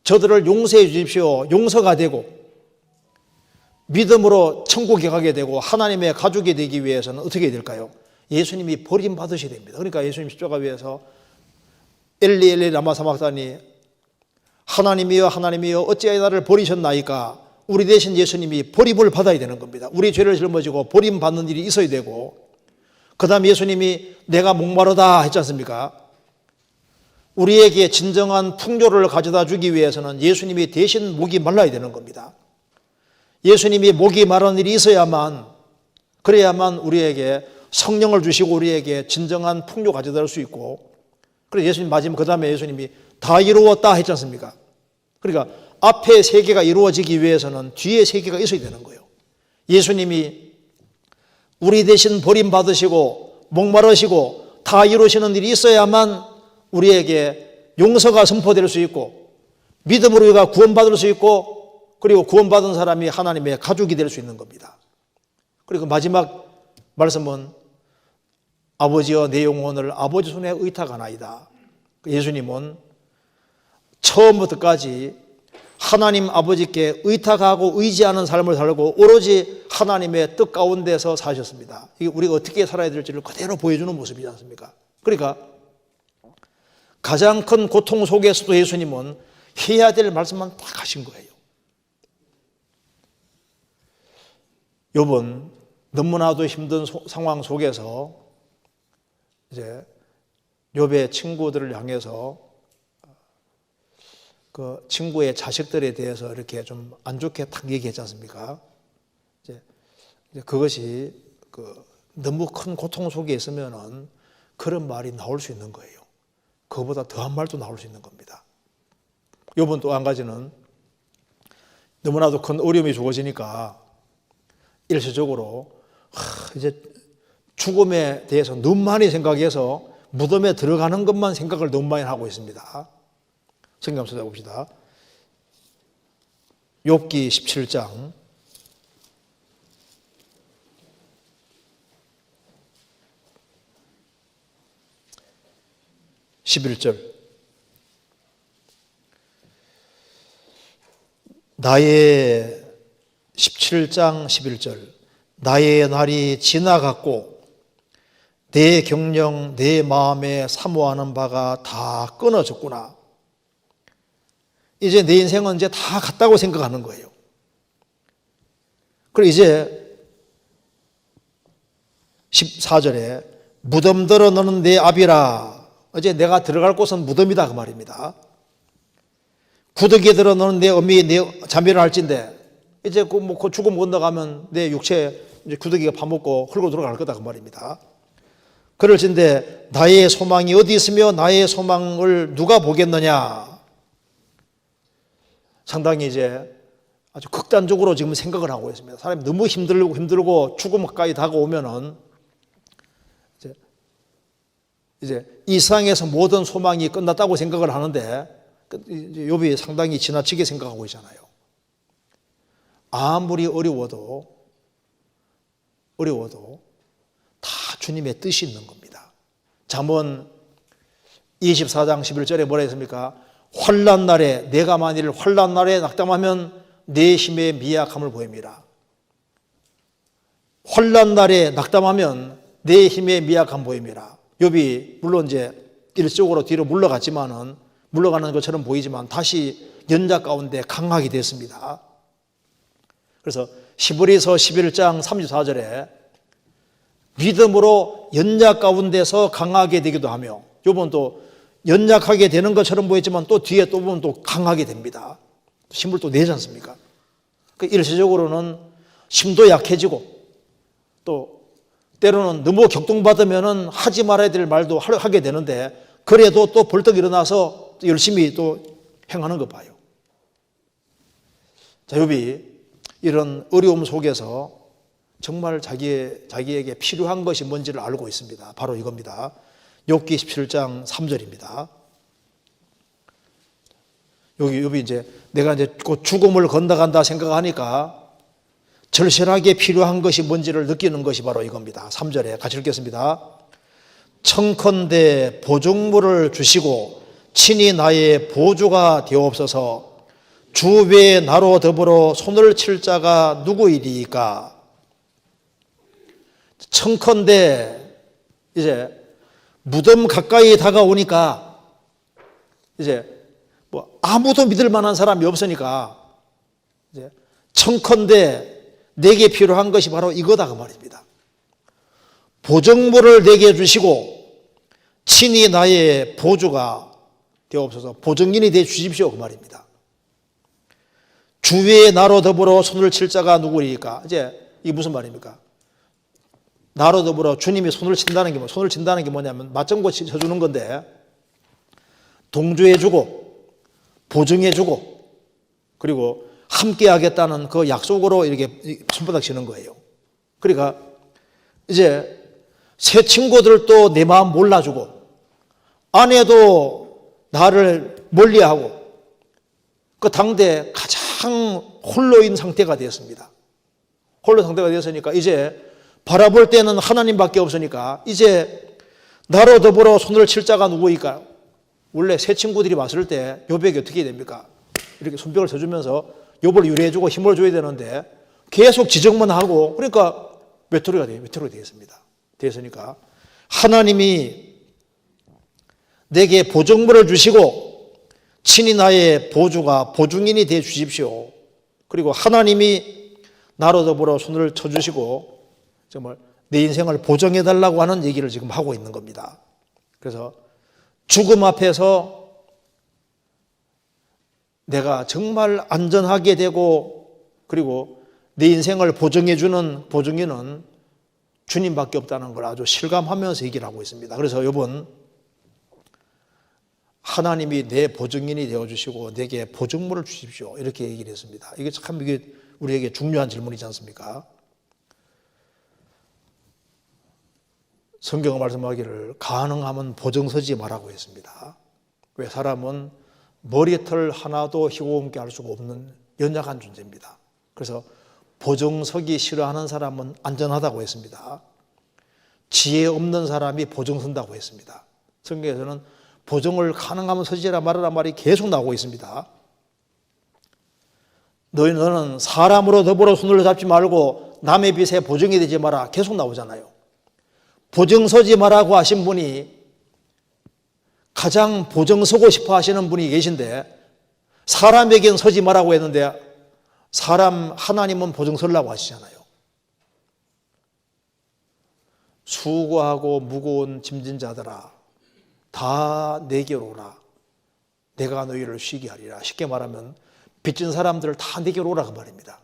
저들을 용서해 주십시오. 용서가 되고 믿음으로 천국에 가게 되고 하나님의 가족이 되기 위해서는 어떻게 해야 될까요? 예수님이 버림받으셔야 됩니다. 그러니까 예수님 십자가 위에서 엘리 엘리 라마 사박다니 하나님이여 하나님이여 어찌하여 나를 버리셨나이까 우리 대신 예수님이 버림을 받아야 되는 겁니다. 우리 죄를 짊어지고 버림받는 일이 있어야 되고 그 다음 예수님이 내가 목마르다 했지 않습니까? 우리에게 진정한 풍요를 가져다 주기 위해서는 예수님이 대신 목이 말라야 되는 겁니다. 예수님이 목이 마른 일이 있어야만 그래야만 우리에게 성령을 주시고 우리에게 진정한 풍요 가져다 줄 수 있고 그래서 예수님 마지막 그 다음에 예수님이 다 이루었다 했지 않습니까? 그러니까 앞에 세 개가 이루어지기 위해서는 뒤에 세 개가 있어야 되는 거예요. 예수님이 우리 대신 버림받으시고 목마르시고 다 이루시는 일이 있어야만 우리에게 용서가 선포될 수 있고 믿음으로 우리가 구원받을 수 있고 그리고 구원받은 사람이 하나님의 가족이 될 수 있는 겁니다. 그리고 마지막 말씀은 아버지여 내 영혼을 아버지 손에 의탁하나이다. 예수님은 처음부터까지 하나님 아버지께 의탁하고 의지하는 삶을 살고 오로지 하나님의 뜻 가운데서 사셨습니다. 이게 우리가 어떻게 살아야 될지를 그대로 보여주는 모습이지 않습니까? 그러니까 가장 큰 고통 속에서도 예수님은 해야 될 말씀만 딱 하신 거예요. 욥은 너무나도 힘든 상황 속에서 이제 욥의 친구들을 향해서 그 친구의 자식들에 대해서 이렇게 좀 안 좋게 딱 얘기했지 않습니까? 이제 그것이 너무 큰 고통 속에 있으면은 그런 말이 나올 수 있는 거예요. 그거보다 더한 말도 나올 수 있는 겁니다. 요번 또 한 가지는 너무나도 큰 어려움이 주어지니까 일시적으로 이제 죽음에 대해서 너무 많이 생각해서 무덤에 들어가는 것만 생각을 너무 많이 하고 있습니다. 성경 한번 찾아봅시다. 욥기 17장 11절. 나의 17장 11절. 나의 날이 지나갔고 내 경영 내 마음에 사모하는 바가 다 끊어졌구나. 이제 내 인생은 이제 다 갔다고 생각하는 거예요. 그리고 이제 14절에 무덤들어 너는 내 앞이라. 이제 내가 들어갈 곳은 무덤이다 그 말입니다. 구더기에 들어 너는 내 어미 내 자매를 할진대. 이제 그 죽음 건너가면 내 육체 이제 구더기가 파먹고 흙으로 들어갈 거다 그 말입니다. 그럴진대 나의 소망이 어디 있으며 나의 소망을 누가 보겠느냐. 상당히 이제 아주 극단적으로 지금 생각을 하고 있습니다. 사람이 너무 힘들고 죽음 가까이 다가오면은 이제 이 세상에서 모든 소망이 끝났다고 생각을 하는데 욥이 상당히 지나치게 생각하고 있잖아요. 아무리 어려워도 다 주님의 뜻이 있는 겁니다. 잠언 24장 11절에 뭐라 했습니까? 환난 날에 내가 만일 환난 날에 낙담하면 내 힘의 미약함을 보입니다. 환난 날에 낙담하면 내 힘의 미약함 보입니다. 욥이 물론 이제 일시적으로 뒤로 물러가는 것처럼 보이지만 다시 연자 가운데 강하게 됐습니다. 그래서 히브리서 11장 34절에 믿음으로 연약 가운데서 강하게 되기도 하며, 욥은 또 연약하게 되는 것처럼 보였지만 또 뒤에 또 보면 또 강하게 됩니다. 힘을 또 내지 않습니까? 일시적으로는 힘도 약해지고 또 때로는 너무 격동받으면 하지 말아야 될 말도 하게 되는데 그래도 또 벌떡 일어나서 열심히 또 행하는 거 봐요. 자, 욥이 이런 어려움 속에서 정말 자기에게 필요한 것이 뭔지를 알고 있습니다. 바로 이겁니다. 욥기 17장 3절입니다. 여기 욥이 이제 내가 이제 곧 죽음을 건너간다 생각하니까 절실하게 필요한 것이 뭔지를 느끼는 것이 바로 이겁니다. 3절에 같이 읽겠습니다. 청컨대 보증물을 주시고 친히 나의 보조가 되옵소서. 주 외에 나로 더불어 손을 칠 자가 누구이리까? 청컨대 이제 무덤 가까이 다가오니까 이제 뭐 아무도 믿을 만한 사람이 없으니까 이제 청컨대 내게 필요한 것이 바로 이거다 그 말입니다. 보증물을 내게 주시고 친히 나의 보조가 되옵소서. 보증인이 되어 주십시오 그 말입니다. 주위에 나로 더불어 손을 칠 자가 누구리까? 이제 이게 무슨 말입니까? 나로 더불어 주님이 손을 친다는 게 뭐냐면 맞장구 쳐주는 건데 동조해주고 보증해주고 그리고 함께 하겠다는 그 약속으로 이렇게 손바닥 치는 거예요. 그러니까 이제 새 친구들도 내 마음 몰라주고 아내도 나를 멀리하고 그 당대 가장 홀로인 상태가 되었습니다. 홀로 상태가 되었으니까 이제 바라볼 때는 하나님밖에 없으니까 이제 나로 더불어 손을 칠 자가 누구일까? 원래 새 친구들이 왔을 때 욥에게 어떻게 됩니까? 이렇게 손뼉을 쳐주면서 욥을 유래해주고 힘을 줘야 되는데 계속 지적만 하고 그러니까 외톨이가 되겠습니다. 되었으니까 하나님이 내게 보증물을 주시고 친히 나의 보증인이 되어 주십시오. 그리고 하나님이 나로 더불어 손을 쳐주시고 정말 내 인생을 보정해달라고 하는 얘기를 지금 하고 있는 겁니다. 그래서 죽음 앞에서 내가 정말 안전하게 되고 그리고 내 인생을 보정해주는 보증인은 주님밖에 없다는 걸 아주 실감하면서 얘기를 하고 있습니다. 그래서 욥은 하나님이 내 보증인이 되어주시고 내게 보증물을 주십시오. 이렇게 얘기를 했습니다. 이게 참 우리에게 중요한 질문이지 않습니까? 성경은 말씀하기를 가능하면 보증 서지 말라고 했습니다. 왜? 사람은 머리털 하나도 희고음게 할 수가 없는 연약한 존재입니다. 그래서 보증 서기 싫어하는 사람은 안전하다고 했습니다. 지혜 없는 사람이 보증 선다고 했습니다. 성경에서는 보증을 가능하면 서지라 말하라 말이 계속 나오고 있습니다. 너는 사람으로 더불어 손을 잡지 말고 남의 빚에 보증이 되지 마라 계속 나오잖아요. 보증 서지 말라고 하신 분이 가장 보증 서고 싶어 하시는 분이 계신데 사람에겐 서지 말라고 했는데 하나님은 보증 서려고 하시잖아요. 수고하고 무거운 짐진 자들아 다 내게로 오라. 내가 너희를 쉬게 하리라. 쉽게 말하면 빚진 사람들 다 내게로 오라 그 말입니다.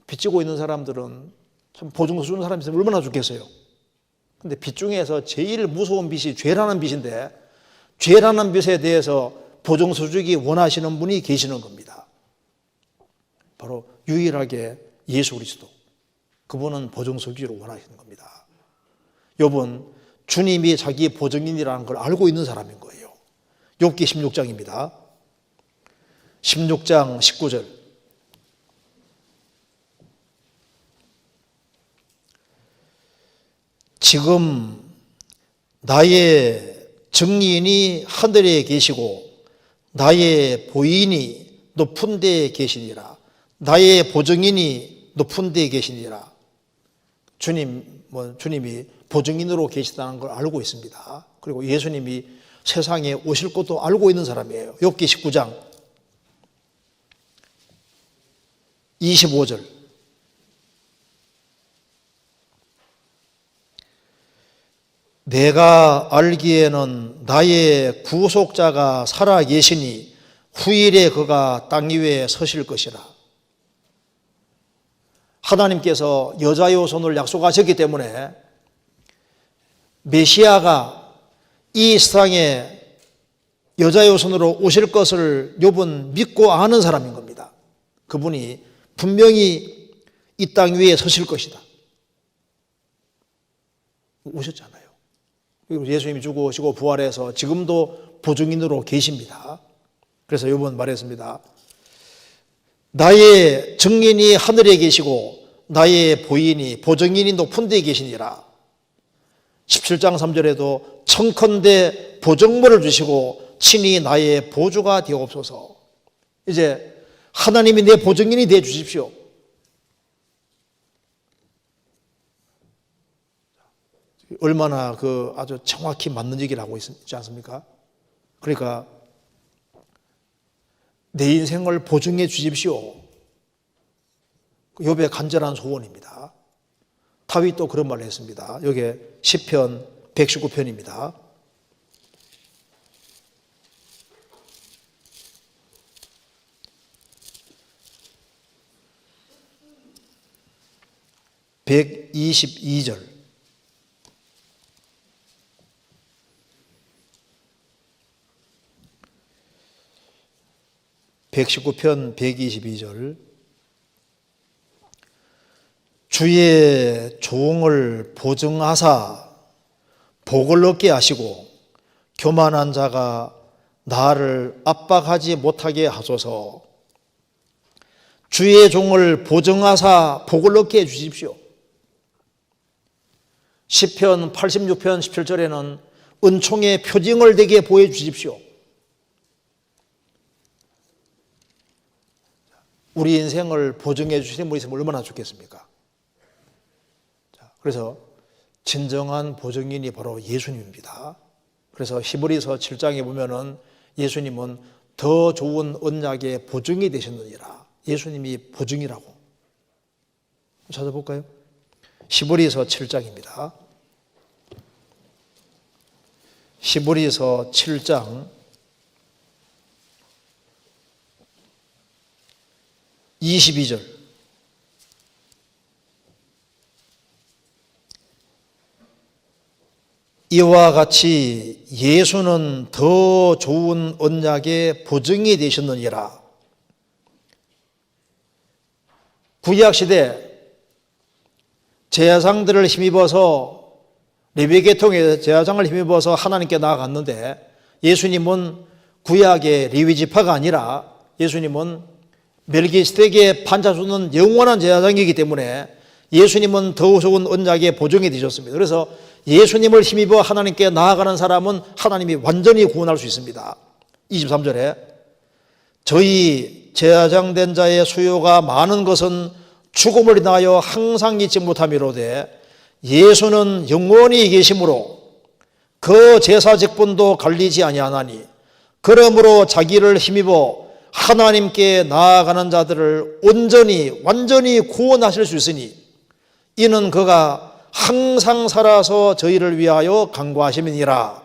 빚지고 있는 사람들은 참 보증서 주는 사람이 있으면 얼마나 좋겠어요. 근데 빚 중에서 제일 무서운 빚이 죄라는 빚인데 죄라는 빚에 대해서 보증서 주기 원하시는 분이 계시는 겁니다. 바로 유일하게 예수 그리스도. 그분은 보증서 주기를 원하시는 겁니다. 욥은 주님이 자기 보증인이라는 걸 알고 있는 사람인 거예요. 욥기 16장입니다. 16장 19절. 지금 나의 증인이 하늘에 계시고 나의 보인이 높은 데에 계시니라. 나의 보증인이 높은 데에 계시니라. 주님이 보증인으로 계시다는 걸 알고 있습니다. 그리고 예수님이 세상에 오실 것도 알고 있는 사람이에요. 욥기 19장 25절. 내가 알기에는 나의 구속자가 살아 계시니 후일에 그가 땅 위에 서실 것이라. 하나님께서 여자의 손을 약속하셨기 때문에 메시아가 이 세상에 여자의 손으로 오실 것을 욥은 믿고 아는 사람인 겁니다. 그분이 분명히 이 땅 위에 서실 것이다. 오셨잖아요. 그리고 예수님이 죽으시고 부활해서 지금도 보증인으로 계십니다. 그래서 욥은 말했습니다. 나의 증인이 하늘에 계시고 나의 보증인이 높은 데에 계시니라. 17장 3절에도 청컨대 보증물을 주시고 친히 나의 보주가 되옵소서. 이제 하나님이 내 보증인이 되어 주십시오. 얼마나 아주 정확히 맞는 얘기를 하고 있지 않습니까? 그러니까 내 인생을 보증해 주십시오. 욥의 간절한 소원입니다. 다윗도 그런 말을 했습니다. 여기 시편 119편입니다. (122절) 119편 122절. 주의 종을 보증하사 복을 얻게 하시고 교만한 자가 나를 압박하지 못하게 하소서. 주의 종을 보증하사 복을 얻게 해 주십시오. 시편 86편 17절에는 은총의 표징을 내게 보여주십시오. 우리 인생을 보증해 주시는 분이 있으면 얼마나 좋겠습니까? 그래서 진정한 보증인이 바로 예수님입니다. 그래서 히브리서 7장에 보면은 예수님은 더 좋은 언약의 보증이 되셨느니라. 예수님이 보증이라고. 찾아볼까요? 히브리서 7장입니다. 히브리서 7장 22절. 이와 같이 예수는 더 좋은 언약의 보증이 되셨느니라. 구약시대 제사장들을 힘입어서 레위계통의 제사장을 힘입어서 하나님께 나아갔는데, 예수님은 구약의 레위지파가 아니라 예수님은 멜기세덱의 판자주는 영원한 제사장이기 때문에 예수님은 더 좋은 언약의 보증이 되셨습니다. 그래서 예수님을 힘입어 하나님께 나아가는 사람은 하나님이 완전히 구원할 수 있습니다. 23절에 저희 제사장 된 자의 수요가 많은 것은 죽음을 인하여 항상 잊지 못함이로되 예수는 영원히 계심으로 그 제사 직분도 갈리지 아니하나니 그러므로 자기를 힘입어 하나님께 나아가는 자들을 온전히 완전히 구원하실 수 있으니 이는 그가 항상 살아서 저희를 위하여 간구하심이니라.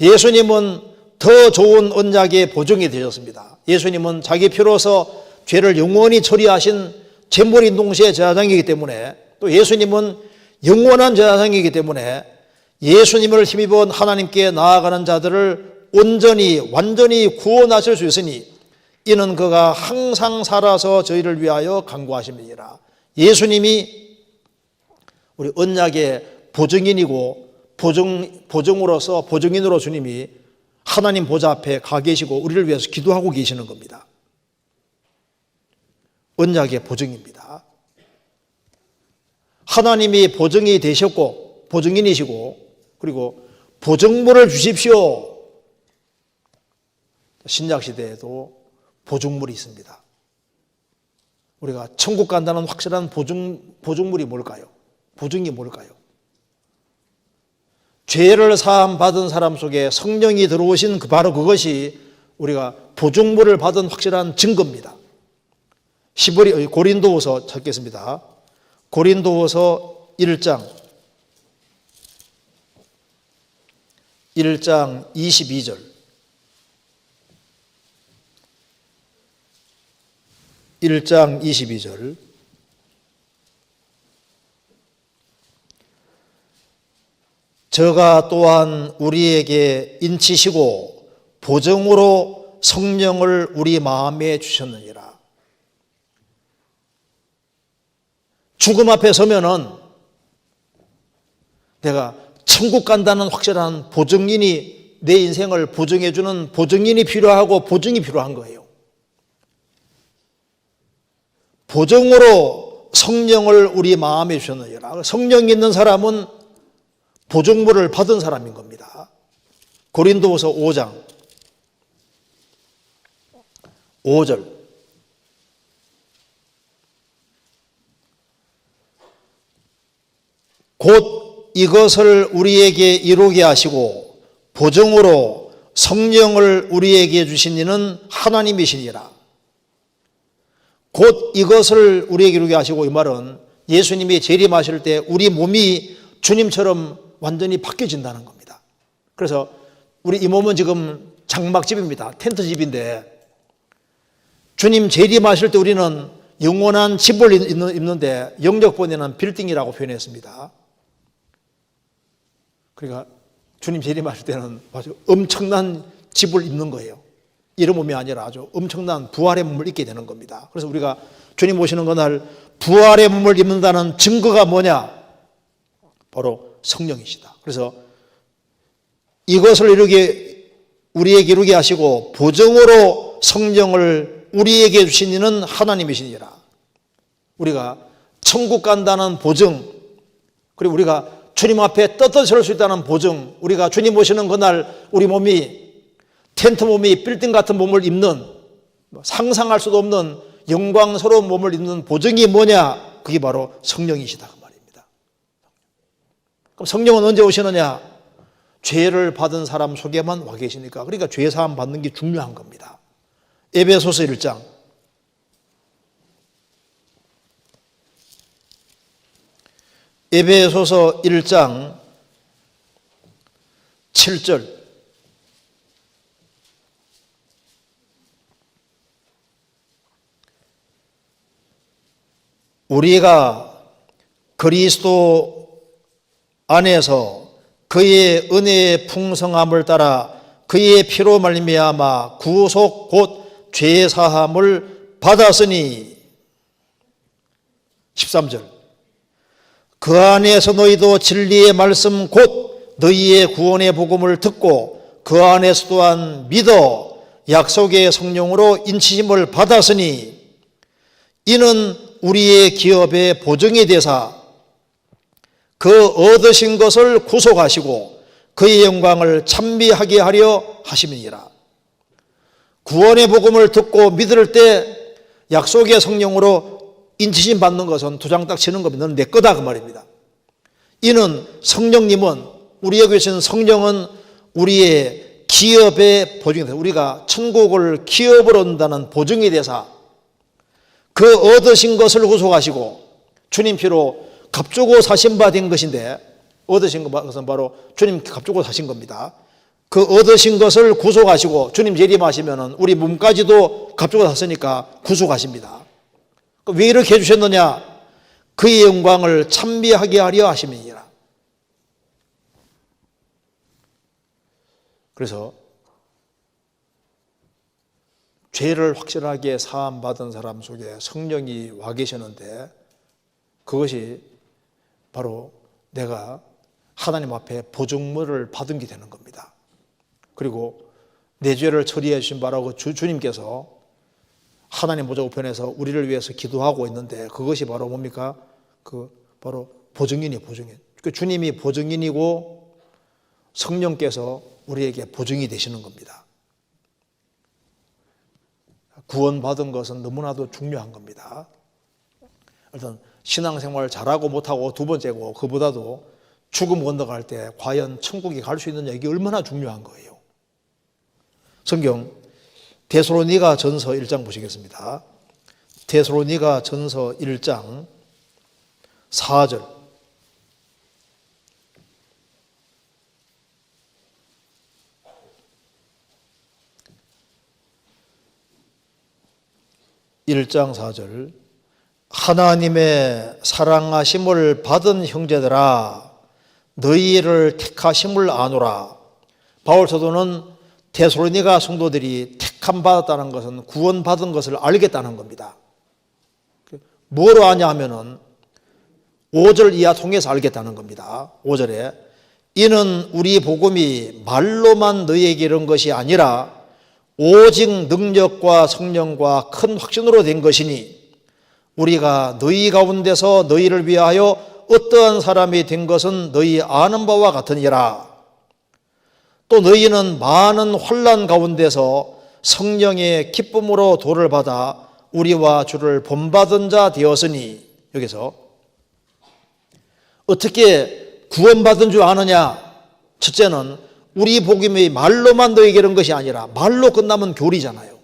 예수님은 더 좋은 언약의 보증이 되셨습니다. 예수님은 자기 피로서 죄를 영원히 처리하신 제물인 동시에 제사장이기 때문에, 또 예수님은 영원한 제사장이기 때문에 예수님을 힘입어 하나님께 나아가는 자들을 온전히 완전히 구원하실 수 있으니 이는 그가 항상 살아서 저희를 위하여 간구하심이니라. 예수님이 우리 언약의 보증인이고 보증으로서 보증인으로 주님이 하나님 보좌 앞에 가 계시고 우리를 위해서 기도하고 계시는 겁니다. 언약의 보증입니다. 하나님이 보증이 되셨고 보증인이시고 그리고 보증물을 주십시오. 신약시대에도 보증물이 있습니다. 우리가 천국 간다는 확실한 보증물이 뭘까요? 보증이 뭘까요? 죄를 사함 받은 사람 속에 성령이 들어오신 바로 그것이 우리가 보증물을 받은 확실한 증거입니다. 고린도후서 찾겠습니다. 고린도후서 1장 22절. (1장 22절) 저가 또한 우리에게 인치시고 보증으로 성령을 우리 마음에 주셨느니라. 죽음 앞에 서면은 내가 천국 간다는 확실한 보증인이, 내 인생을 보증해주는 보증인이 필요하고 보증이 필요한 거예요. 보증으로 성령을 우리 마음에 주셨느니라. 성령이 있는 사람은 보증물을 받은 사람인 겁니다. 고린도후서 5장 5절. 곧 이것을 우리에게 이루게 하시고 보증으로 성령을 우리에게 주신 이는 하나님이시니라. 곧 이것을 우리에게 이루게 하시고, 이 말은 예수님이 재림하실 때 우리 몸이 주님처럼 완전히 바뀌어진다는 겁니다. 그래서 우리 이 몸은 지금 장막집입니다. 텐트집인데 주님 재림하실 때 우리는 영원한 집을 입는데 영적본에는 빌딩이라고 표현했습니다. 그러니까 주님 재림하실 때는 아주 엄청난 집을 입는 거예요. 이런 몸이 아니라 아주 엄청난 부활의 몸을 입게 되는 겁니다. 그래서 우리가 주님 오시는 그날 부활의 몸을 입는다는 증거가 뭐냐? 바로 성령이시다. 그래서 이것을 우리에게 이루게 하시고 보증으로 성령을 우리에게 주신 이는 하나님이시니라. 우리가 천국 간다는 보증, 그리고 우리가 주님 앞에 떳떳이 설 수 있다는 보증, 우리가 주님 오시는 그날 우리 몸이 텐트 몸이 빌딩 같은 몸을 입는, 상상할 수도 없는 영광스러운 몸을 입는 보증이 뭐냐? 그게 바로 성령이시다 그 말입니다. 그럼 성령은 언제 오시느냐? 죄를 받은 사람 속에만 와 계시니까. 그러니까 죄 사함 받는 게 중요한 겁니다. 에베소서 1장 에베소서 1장 7절. 우리가 그리스도 안에서 그의 은혜의 풍성함을 따라 그의 피로 말미암아 구속 곧 죄사함을 받았으니 13절 그 안에서 너희도 진리의 말씀 곧 너희의 구원의 복음을 듣고 그 안에서 또한 믿어 약속의 성령으로 인치심을 받았으니 이는 우리의 기업의 보증이 되사 그 얻으신 것을 구속하시고 그의 영광을 찬미하게 하려 하심이니라. 구원의 복음을 듣고 믿을 때 약속의 성령으로 인치심 받는 것은 두 장 딱 치는 겁니다. 너는 내 거다 그 말입니다. 이는 성령님은 우리에게 계신 성령은 우리의 기업의 보증이 되사 우리가 천국을 기업으로 얻는다는 보증이 되사 그 얻으신 것을 구속하시고 주님 피로 값주고 사신 바 된 것인데 얻으신 것은 바로 주님 값주고 사신 겁니다. 그 얻으신 것을 구속하시고 주님 재림하시면 우리 몸까지도 값주고 샀으니까 구속하십니다. 왜 이렇게 해주셨느냐? 그의 영광을 찬미하게 하려 하심이니라. 그래서 죄를 확실하게 사함받은 사람 속에 성령이 와 계시는데 그것이 바로 내가 하나님 앞에 보증물을 받은 게 되는 겁니다. 그리고 내 죄를 처리해 주신 바라고 주님께서 하나님 보좌 우편에서 우리를 위해서 기도하고 있는데 그것이 바로 뭡니까? 바로 보증인이에요, 보증인. 주님이 보증인이고 성령께서 우리에게 보증이 되시는 겁니다. 구원받은 것은 너무나도 중요한 겁니다. 일단 신앙생활 잘하고 못하고 두 번째고 그보다도 죽음 건너갈 때 과연 천국에 갈 수 있느냐 이게 얼마나 중요한 거예요. 성경 데살로니가 전서 1장 보시겠습니다. 데살로니가 전서 1장 4절 하나님의 사랑하심을 받은 형제들아 너희를 택하심을 아노라. 바울 사도는 데살로니가 성도들이 택함 받았다는 것은 구원받은 것을 알겠다는 겁니다. 뭐로 아냐 하면은 5절 이하 통해서 알겠다는 겁니다. 5절에 이는 우리 복음이 말로만 너희에게 이른 것이 아니라 오직 능력과 성령과 큰 확신으로 된 것이니 우리가 너희 가운데서 너희를 위하여 어떠한 사람이 된 것은 너희 아는 바와 같으니라. 또 너희는 많은 환난 가운데서 성령의 기쁨으로 도를 받아 우리와 주를 본받은 자 되었으니 여기서 어떻게 구원받은 줄 아느냐? 첫째는 우리 복음이 말로만 너희에게 이른 것이 아니라 말로 끝나면 교리잖아요.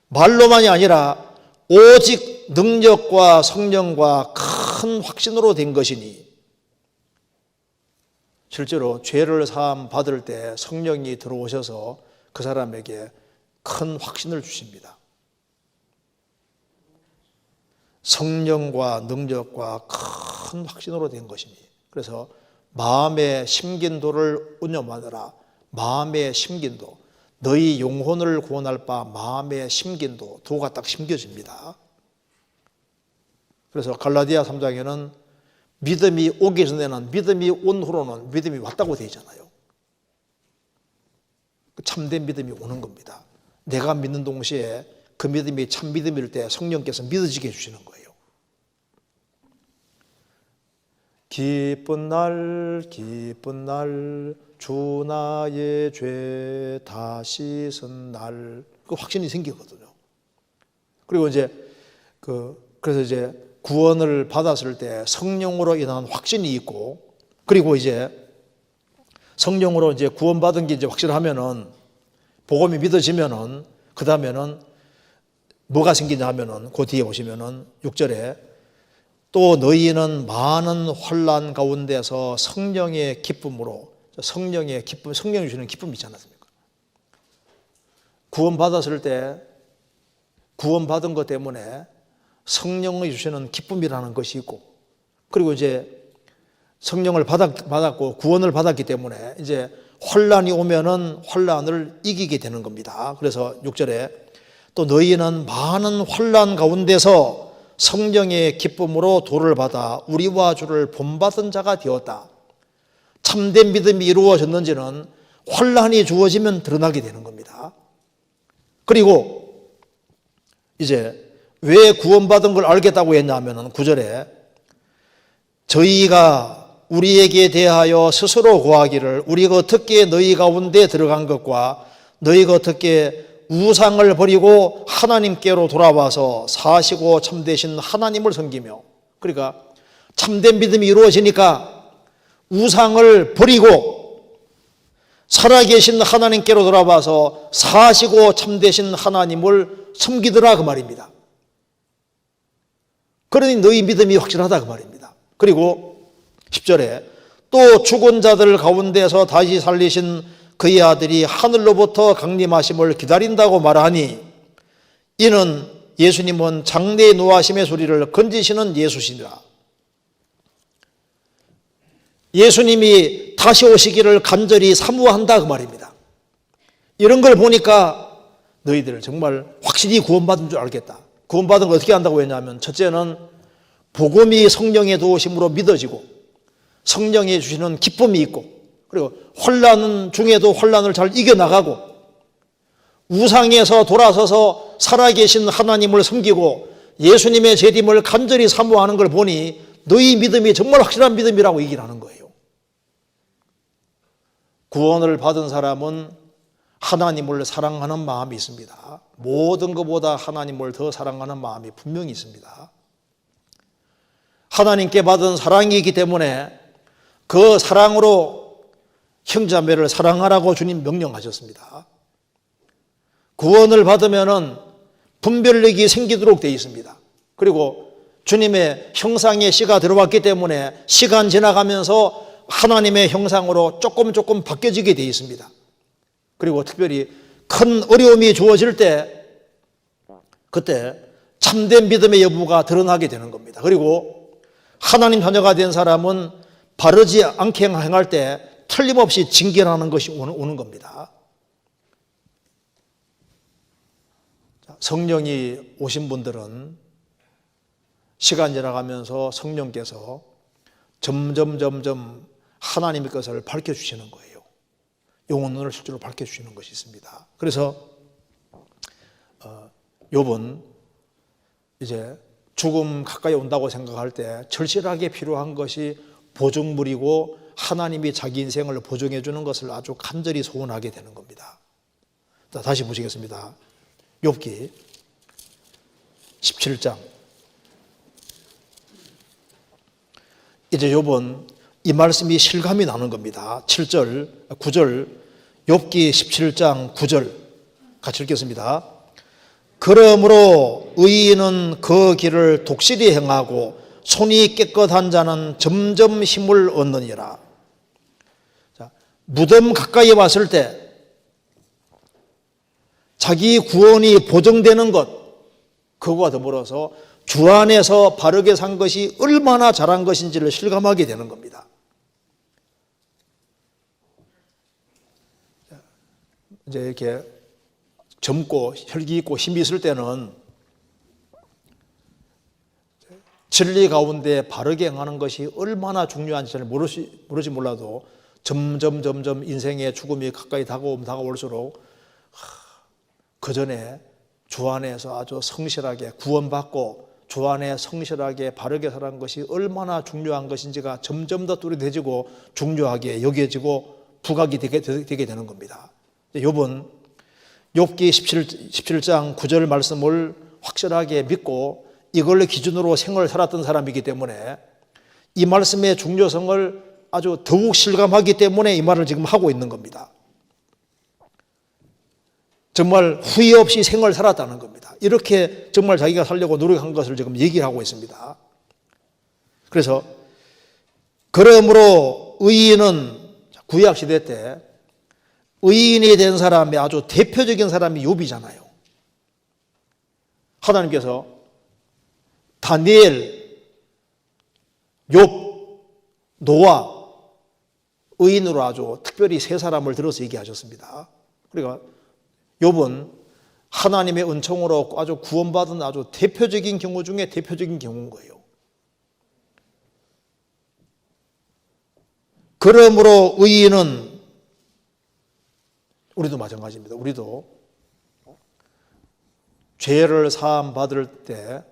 말로만이 아니라 오직 능력과 성령과 큰 확신으로 된 것이니 실제로 죄를 사함 받을 때 성령이 들어오셔서 그 사람에게 큰 확신을 주십니다. 성령과 능력과 큰 확신으로 된 것이니 그래서 마음의 심긴도를 운념하느라 마음의 심긴도 너희 영혼을 구원할 바 마음의 심긴도 도가 딱 심겨집니다. 그래서 갈라디아 3장에는 믿음이 오기 전에는 믿음이 온 후로는 믿음이 왔다고 되어 있잖아요. 참된 믿음이 오는 겁니다. 내가 믿는 동시에 그 믿음이 참 믿음일 때 성령께서 믿어지게 해주시는 거예요. 기쁜 날 주 나의 죄 다 씻은 날 그 확신이 생기거든요. 그리고 그래서 이제 구원을 받았을 때 성령으로 인한 확신이 있고 그리고 이제 성령으로 이제 구원받은 게 이제 확실하면은 복음이 믿어지면은 그 다음에는 뭐가 생기냐 하면은 그 뒤에 보시면은 6절에 또 너희는 많은 환난 가운데서 성령의 기쁨으로 성령의 기쁨, 성령이 주시는 기쁨이 있지 않았습니까? 구원받았을 때 구원받은 것 때문에 성령이 주시는 기쁨이라는 것이 있고 그리고 이제 성령을 받았고 구원을 받았기 때문에 이제 환난이 오면은 환난을 이기게 되는 겁니다. 그래서 6절에 또 너희는 많은 환난 가운데서 성령의 기쁨으로 도를 받아 우리와 주를 본받은 자가 되었다. 참된 믿음이 이루어졌는지는 환난이 주어지면 드러나게 되는 겁니다. 그리고 이제 왜 구원받은 걸 알겠다고 했냐면은 9절에 저희가 우리에게 대하여 스스로 고하기를 우리가 어떻게 너희 가운데 들어간 것과 너희가 어떻게 우상을 버리고 하나님께로 돌아와서 사시고 참되신 하나님을 섬기며, 그러니까 참된 믿음이 이루어지니까 우상을 버리고 살아계신 하나님께로 돌아와서 사시고 참되신 하나님을 섬기더라 그 말입니다. 그러니 너희 믿음이 확실하다 그 말입니다. 그리고 10절에 또 죽은 자들 가운데서 다시 살리신 그의 아들이 하늘로부터 강림하심을 기다린다고 말하니 이는 예수님은 장래의 노하심의 소리를 건지시는 예수시니라. 예수님이 다시 오시기를 간절히 사모한다 그 말입니다. 이런 걸 보니까 너희들 정말 확실히 구원받은 줄 알겠다. 구원받은 걸 어떻게 한다고 했냐면 첫째는 복음이 성령의 도우심으로 믿어지고 성령이 주시는 기쁨이 있고 그리고 환난 중에도 환난을 잘 이겨나가고 우상에서 돌아서서 살아계신 하나님을 섬기고 예수님의 재림을 간절히 사모하는 걸 보니 너희 믿음이 정말 확실한 믿음이라고 얘기를 하는 거예요. 구원을 받은 사람은 하나님을 사랑하는 마음이 있습니다. 모든 것보다 하나님을 더 사랑하는 마음이 분명히 있습니다. 하나님께 받은 사랑이기 때문에 그 사랑으로 형제자매를 사랑하라고 주님 명령하셨습니다. 구원을 받으면은 분별력이 생기도록 되어 있습니다. 그리고 주님의 형상의 씨가 들어왔기 때문에 시간 지나가면서 하나님의 형상으로 조금 바뀌어지게 되어 있습니다. 그리고 특별히 큰 어려움이 주어질 때 그때 참된 믿음의 여부가 드러나게 되는 겁니다. 그리고 하나님 자녀가 된 사람은 바르지 않게 행할 때 틀림없이 징계하는 것이 오는 겁니다. 성령이 오신 분들은 시간 지나가면서 성령께서 점점 하나님의 것을 밝혀주시는 거예요. 영혼을 실제로 밝혀주시는 것이 있습니다. 그래서 욥은 이제 죽음 가까이 온다고 생각할 때 절실하게 필요한 것이 보증물이고 하나님이 자기 인생을 보증해 주는 것을 아주 간절히 소원하게 되는 겁니다. 자, 다시 보시겠습니다. 욥기 17장. 이제 욥은 이 말씀이 실감이 나는 겁니다. 7절, 9절, 욥기 17장 9절 같이 읽겠습니다. 그러므로 의인은 그 길을 독실히 행하고 손이 깨끗한 자는 점점 힘을 얻느니라. 자, 무덤 가까이 왔을 때 자기 구원이 보정되는 것, 그거와 더불어서 주 안에서 바르게 산 것이 얼마나 잘한 것인지를 실감하게 되는 겁니다. 이제 이렇게 젊고 혈기 있고 힘이 있을 때는 진리 가운데 바르게 행하는 것이 얼마나 중요한지 잘 모르지 몰라도 점점 인생의 죽음이 가까이 다가올수록 그 전에 주 안에서 아주 성실하게 구원받고 주 안에 성실하게 바르게 살아가는 것이 얼마나 중요한 것인지가 점점 더 뚜렷해지고 중요하게 여겨지고 부각이 되게 되는 겁니다. 욥은 욥기 17장 9절 말씀을 확실하게 믿고 이걸 기준으로 생을 살았던 사람이기 때문에 이 말씀의 중요성을 아주 더욱 실감하기 때문에 이 말을 지금 하고 있는 겁니다. 정말 후회 없이 생을 살았다는 겁니다. 이렇게 정말 자기가 살려고 노력한 것을 지금 얘기를 하고 있습니다. 그래서 그러므로 의인은 구약 시대 때 의인이 된 사람의 아주 대표적인 사람이 욥이잖아요. 하나님께서 다니엘, 욥 노아, 의인으로 아주 특별히 세 사람을 들어서 얘기하셨습니다. 그러니까 욥은 하나님의 은총으로 아주 구원받은 아주 대표적인 경우 중에 대표적인 경우인 거예요. 그러므로 의인은, 우리도 마찬가지입니다. 우리도 죄를 사함 받을 때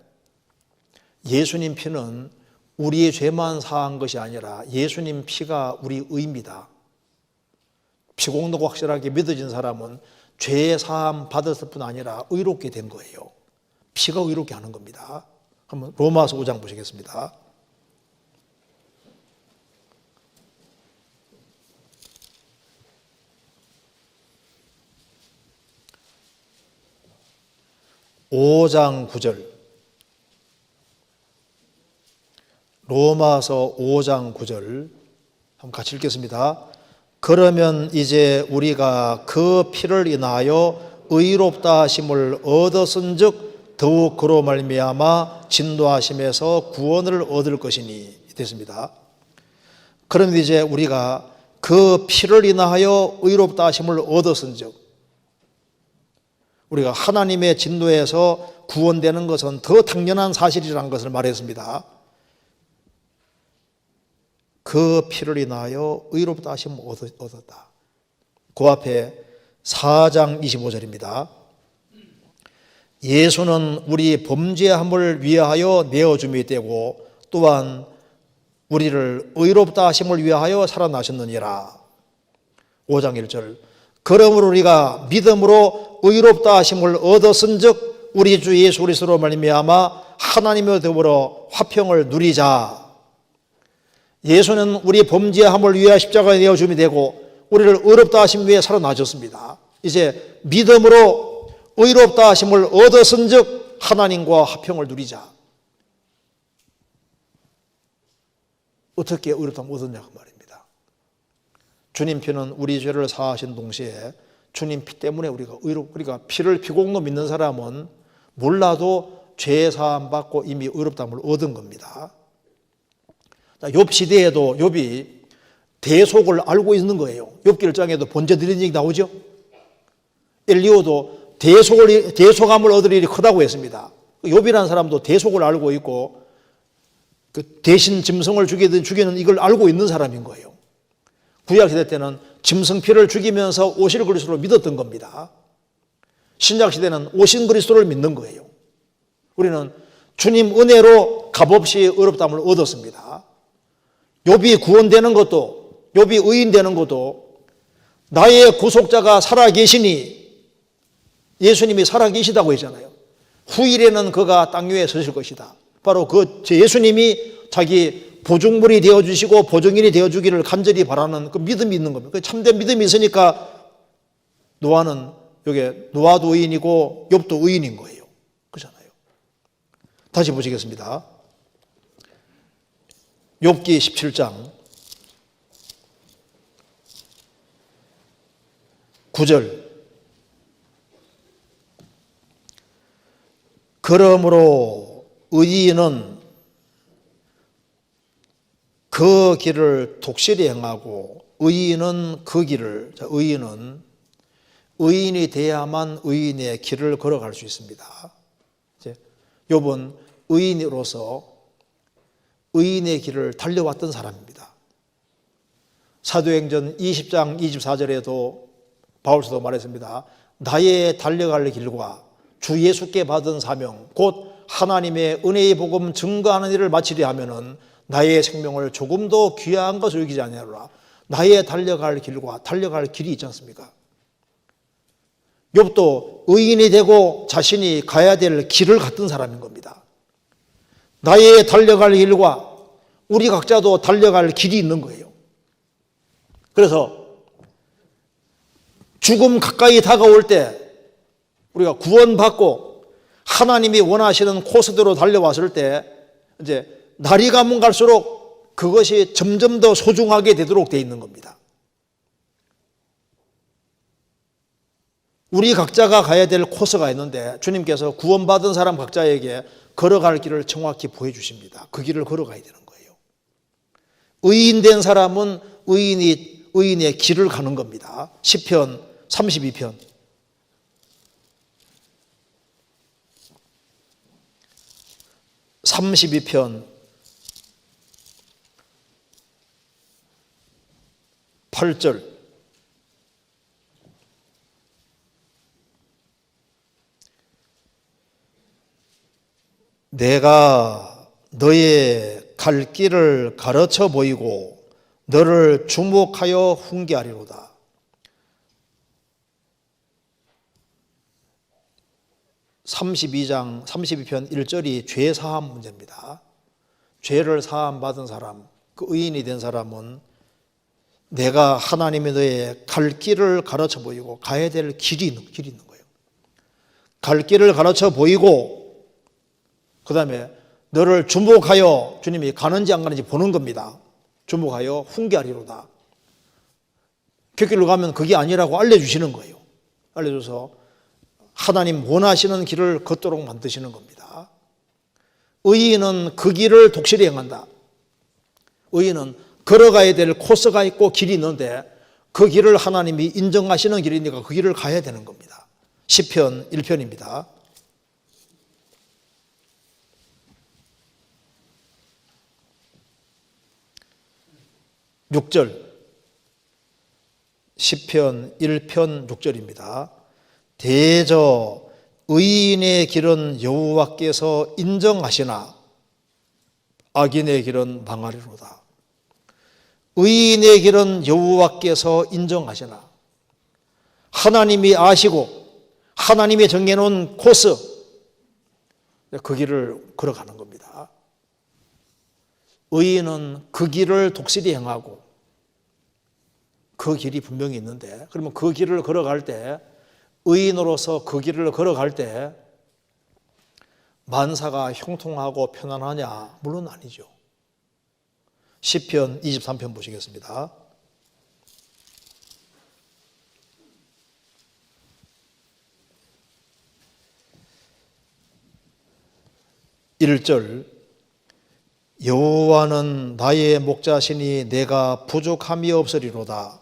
예수님 피는 우리의 죄만 사한 것이 아니라 예수님 피가 우리 의입니다. 피공로가 확실하게 믿어진 사람은 죄의 사함 받았을 뿐 아니라 의롭게 된 거예요. 피가 의롭게 하는 겁니다. 한번 로마서 5장 보시겠습니다. (5장 9절) 로마서 5장 9절 한번 같이 읽겠습니다. 그러면 이제 우리가 그 피를 인하여 의롭다 하심을 얻었은즉 더욱 그로 말미암아 진노하심에서 구원을 얻을 것이니 됐습니다. 그러면 이제 우리가 그 피를 인하여 의롭다 하심을 얻었은즉, 우리가 하나님의 진노에서 구원되는 것은 더 당연한 사실이라는 것을 말했습니다. 그 피를 인하여 의롭다 하심을 얻었다. 그 앞에 4장 25절입니다. 예수는 우리 범죄함을 위하여 내어줌이 되고 또한 우리를 의롭다 하심을 위하여 살아나셨느니라. 5장 1절 그러므로 우리가 믿음으로 의롭다 하심을 얻었은즉 우리 주 예수 그리스도로 말미암아 하나님과 더불어 화평을 누리자. 예수는 우리 범죄함을 위하여 십자가에 내어줌이 되고 우리를 의롭다 하심 위해 살아나셨습니다. 이제 믿음으로 의롭다 하심을 얻었은즉 하나님과 화평을 누리자. 어떻게 의롭다함을 얻었냐 그 말입니다. 주님 피는 우리 죄를 사하신 동시에 주님 피 때문에 우리가 그러니까 피를 피공로 믿는 사람은 몰라도 죄 사함 받고 이미 의롭다함을 얻은 겁니다. 욥 시대에도 욥이 대속을 알고 있는 거예요. 욥기 1장에도 번제 드리는 얘기 나오죠. 엘리오도 대속함을 얻을 일이 크다고 했습니다. 욥이라는 사람도 대속을 알고 있고 그 대신 짐승을 죽이는 이걸 알고 있는 사람인 거예요. 구약시대 때는 짐승피를 죽이면서 오실 그리스도를 믿었던 겁니다. 신약시대는 오신 그리스도를 믿는 거예요. 우리는 주님 은혜로 값없이 의롭다함을 얻었습니다. 욥이 구원되는 것도, 욥이 의인되는 것도 나의 구속자가 살아계시니, 예수님이 살아계시다고 했잖아요. 후일에는 그가 땅 위에 서실 것이다. 바로 그 예수님이 자기 보증물이 되어주시고 보증인이 되어주기를 간절히 바라는 그 믿음이 있는 겁니다. 그 참된 믿음이 있으니까 노아도 의인이고 욥도 의인인 거예요. 그렇잖아요. 다시 보시겠습니다. 욥기 17장 9절 그러므로 의인은 그 길을 독실히 행하고 의인은 그 길을, 의인이 돼야만 의인의 길을 걸어갈 수 있습니다. 욥은 의인으로서 의인의 길을 달려왔던 사람입니다. 사도행전 20장 24절에도 바울서도 말했습니다. 나의 달려갈 길과 주 예수께 받은 사명 곧 하나님의 은혜의 복음 증거하는 일을 마치려 하면은 나의 생명을 조금도 귀한 것을 여기지 아니하노라. 나의 달려갈 길과 달려갈 길이 있지 않습니까? 욥도 의인이 되고 자신이 가야 될 길을 갔던 사람인 겁니다. 나의 달려갈 길과 우리 각자도 달려갈 길이 있는 거예요. 그래서 죽음 가까이 다가올 때 우리가 구원받고 하나님이 원하시는 코스대로 달려왔을 때 이제 날이 가면 갈수록 그것이 점점 더 소중하게 되도록 되어 있는 겁니다. 우리 각자가 가야 될 코스가 있는데 주님께서 구원받은 사람 각자에게 걸어갈 길을 정확히 보여주십니다. 그 길을 걸어가야 되는 거예요. 의인된 사람은 의인의 길을 가는 겁니다. 시편 32편 8절 내가 너의 갈 길을 가르쳐 보이고 너를 주목하여 훈계하리로다. (32장) 32편 1절이 죄 사함 문제입니다. 죄를 사함 받은 사람, 그 의인이 된 사람은 내가 하나님의 너의 갈 길을 가르쳐 보이고 가야 될 길이 있는 거예요. 갈 길을 가르쳐 보이고 그 다음에 너를 주목하여, 주님이 가는지 안 가는지 보는 겁니다. 주목하여 훈계하리로다. 곁길로 가면 그게 아니라고 알려주시는 거예요. 알려줘서 하나님 원하시는 길을 걷도록 만드시는 겁니다. 의인은 그 길을 독실히 행한다. 의인은 걸어가야 될 코스가 있고 길이 있는데 그 길을 하나님이 인정하시는 길이니까 그 길을 가야 되는 겁니다. 시편 1편입니다. 6절, 시편 1편 6절입니다. 대저 의인의 길은 여호와께서 인정하시나 악인의 길은 망하리로다. 의인의 길은 여호와께서 인정하시나, 하나님이 아시고 하나님이 정해놓은 코스, 그 길을 걸어가는 겁니다. 의인은 그 길을 독실히 행하고 그 길이 분명히 있는데, 그러면 그 길을 걸어갈 때, 의인으로서 그 길을 걸어갈 때 만사가 형통하고 편안하냐? 물론 아니죠. 시편 23편 보시겠습니다. 1절 여호와는 나의 목자시니 내가 부족함이 없으리로다.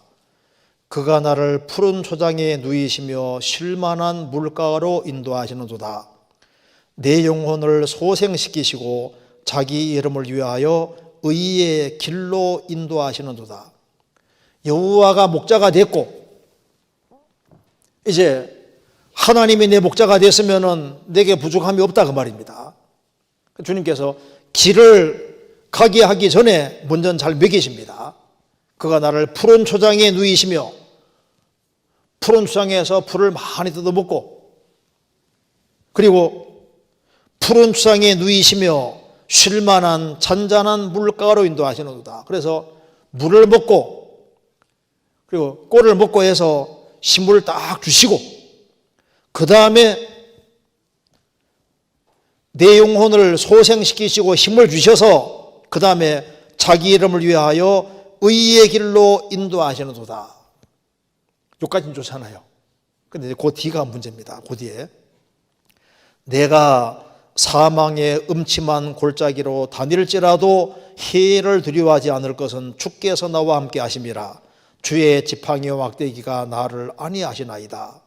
그가 나를 푸른 초장에 누이시며 쉴만한 물가로 인도하시는도다. 내 영혼을 소생시키시고 자기 이름을 위하여 의의 길로 인도하시는도다. 여호와가 목자가 됐고 이제 하나님이 내 목자가 됐으면 내게 부족함이 없다 그 말입니다. 주님께서 길을 가게 하기 전에 먼저 잘 먹이십니다. 그가 나를 푸른 초장에 누이시며, 푸른 초장에서 풀을 많이 뜯어먹고, 그리고 푸른 초장에 누이시며 쉴만한 잔잔한 물가로 인도하시는도다. 그래서 물을 먹고 그리고 꼴을 먹고 해서 식물을 딱 주시고, 그 다음에 내 영혼을 소생시키시고 힘을 주셔서 그 다음에 자기 이름을 위하여 의의 길로 인도하시는도다. 여기까지는 좋잖아요. 근데 그 뒤가 문제입니다. 그 뒤에 내가 사망의 음침한 골짜기로 다닐지라도 해를 두려워하지 않을 것은 주께서 나와 함께 하심이라. 주의 지팡이와 막대기가 나를 안위하시나이다.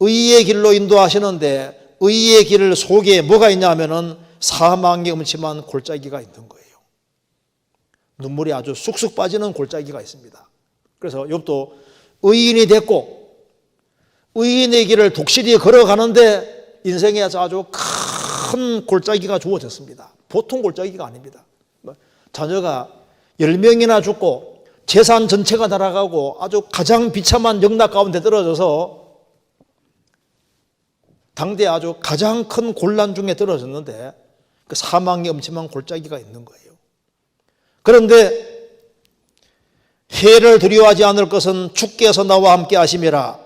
의의 길로 인도하시는데 의의 길 속에 뭐가 있냐면은 사망의 음침한 골짜기가 있는 거예요. 눈물이 아주 쑥쑥 빠지는 골짜기가 있습니다. 그래서 욥도 의인이 됐고 의인의 길을 독실히 걸어가는데 인생에 아주 큰 골짜기가 주어졌습니다. 보통 골짜기가 아닙니다. 자녀가 10명이나 죽고 재산 전체가 날아가고 아주 가장 비참한 영락 가운데 떨어져서 당대 아주 가장 큰 곤란 중에 떨어졌는데 그 사망의 음침한 골짜기가 있는 거예요. 그런데 해를 두려워하지 않을 것은 주께서 나와 함께 하심이라.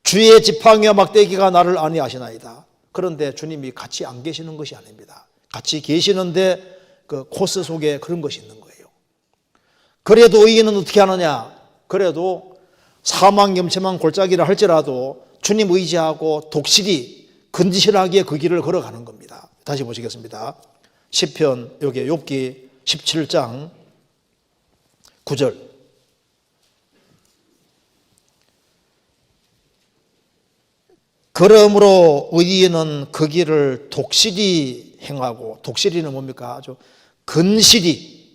주의 지팡이와 막대기가 나를 안위하시나이다. 그런데 주님이 같이 안 계시는 것이 아닙니다. 같이 계시는데 그 코스 속에 그런 것이 있는 거예요. 그래도 의인은 어떻게 하느냐? 그래도 사망의 음침한 골짜기를 할지라도 주님 의지하고 독실히 건지실하게 그 길을 걸어가는 겁니다. 다시 보시겠습니다. 시편 여기 욥기 17장 9절. 그러므로 의인은 그 길을 독실히 행하고, 독실히는 뭡니까? 아주 근실히,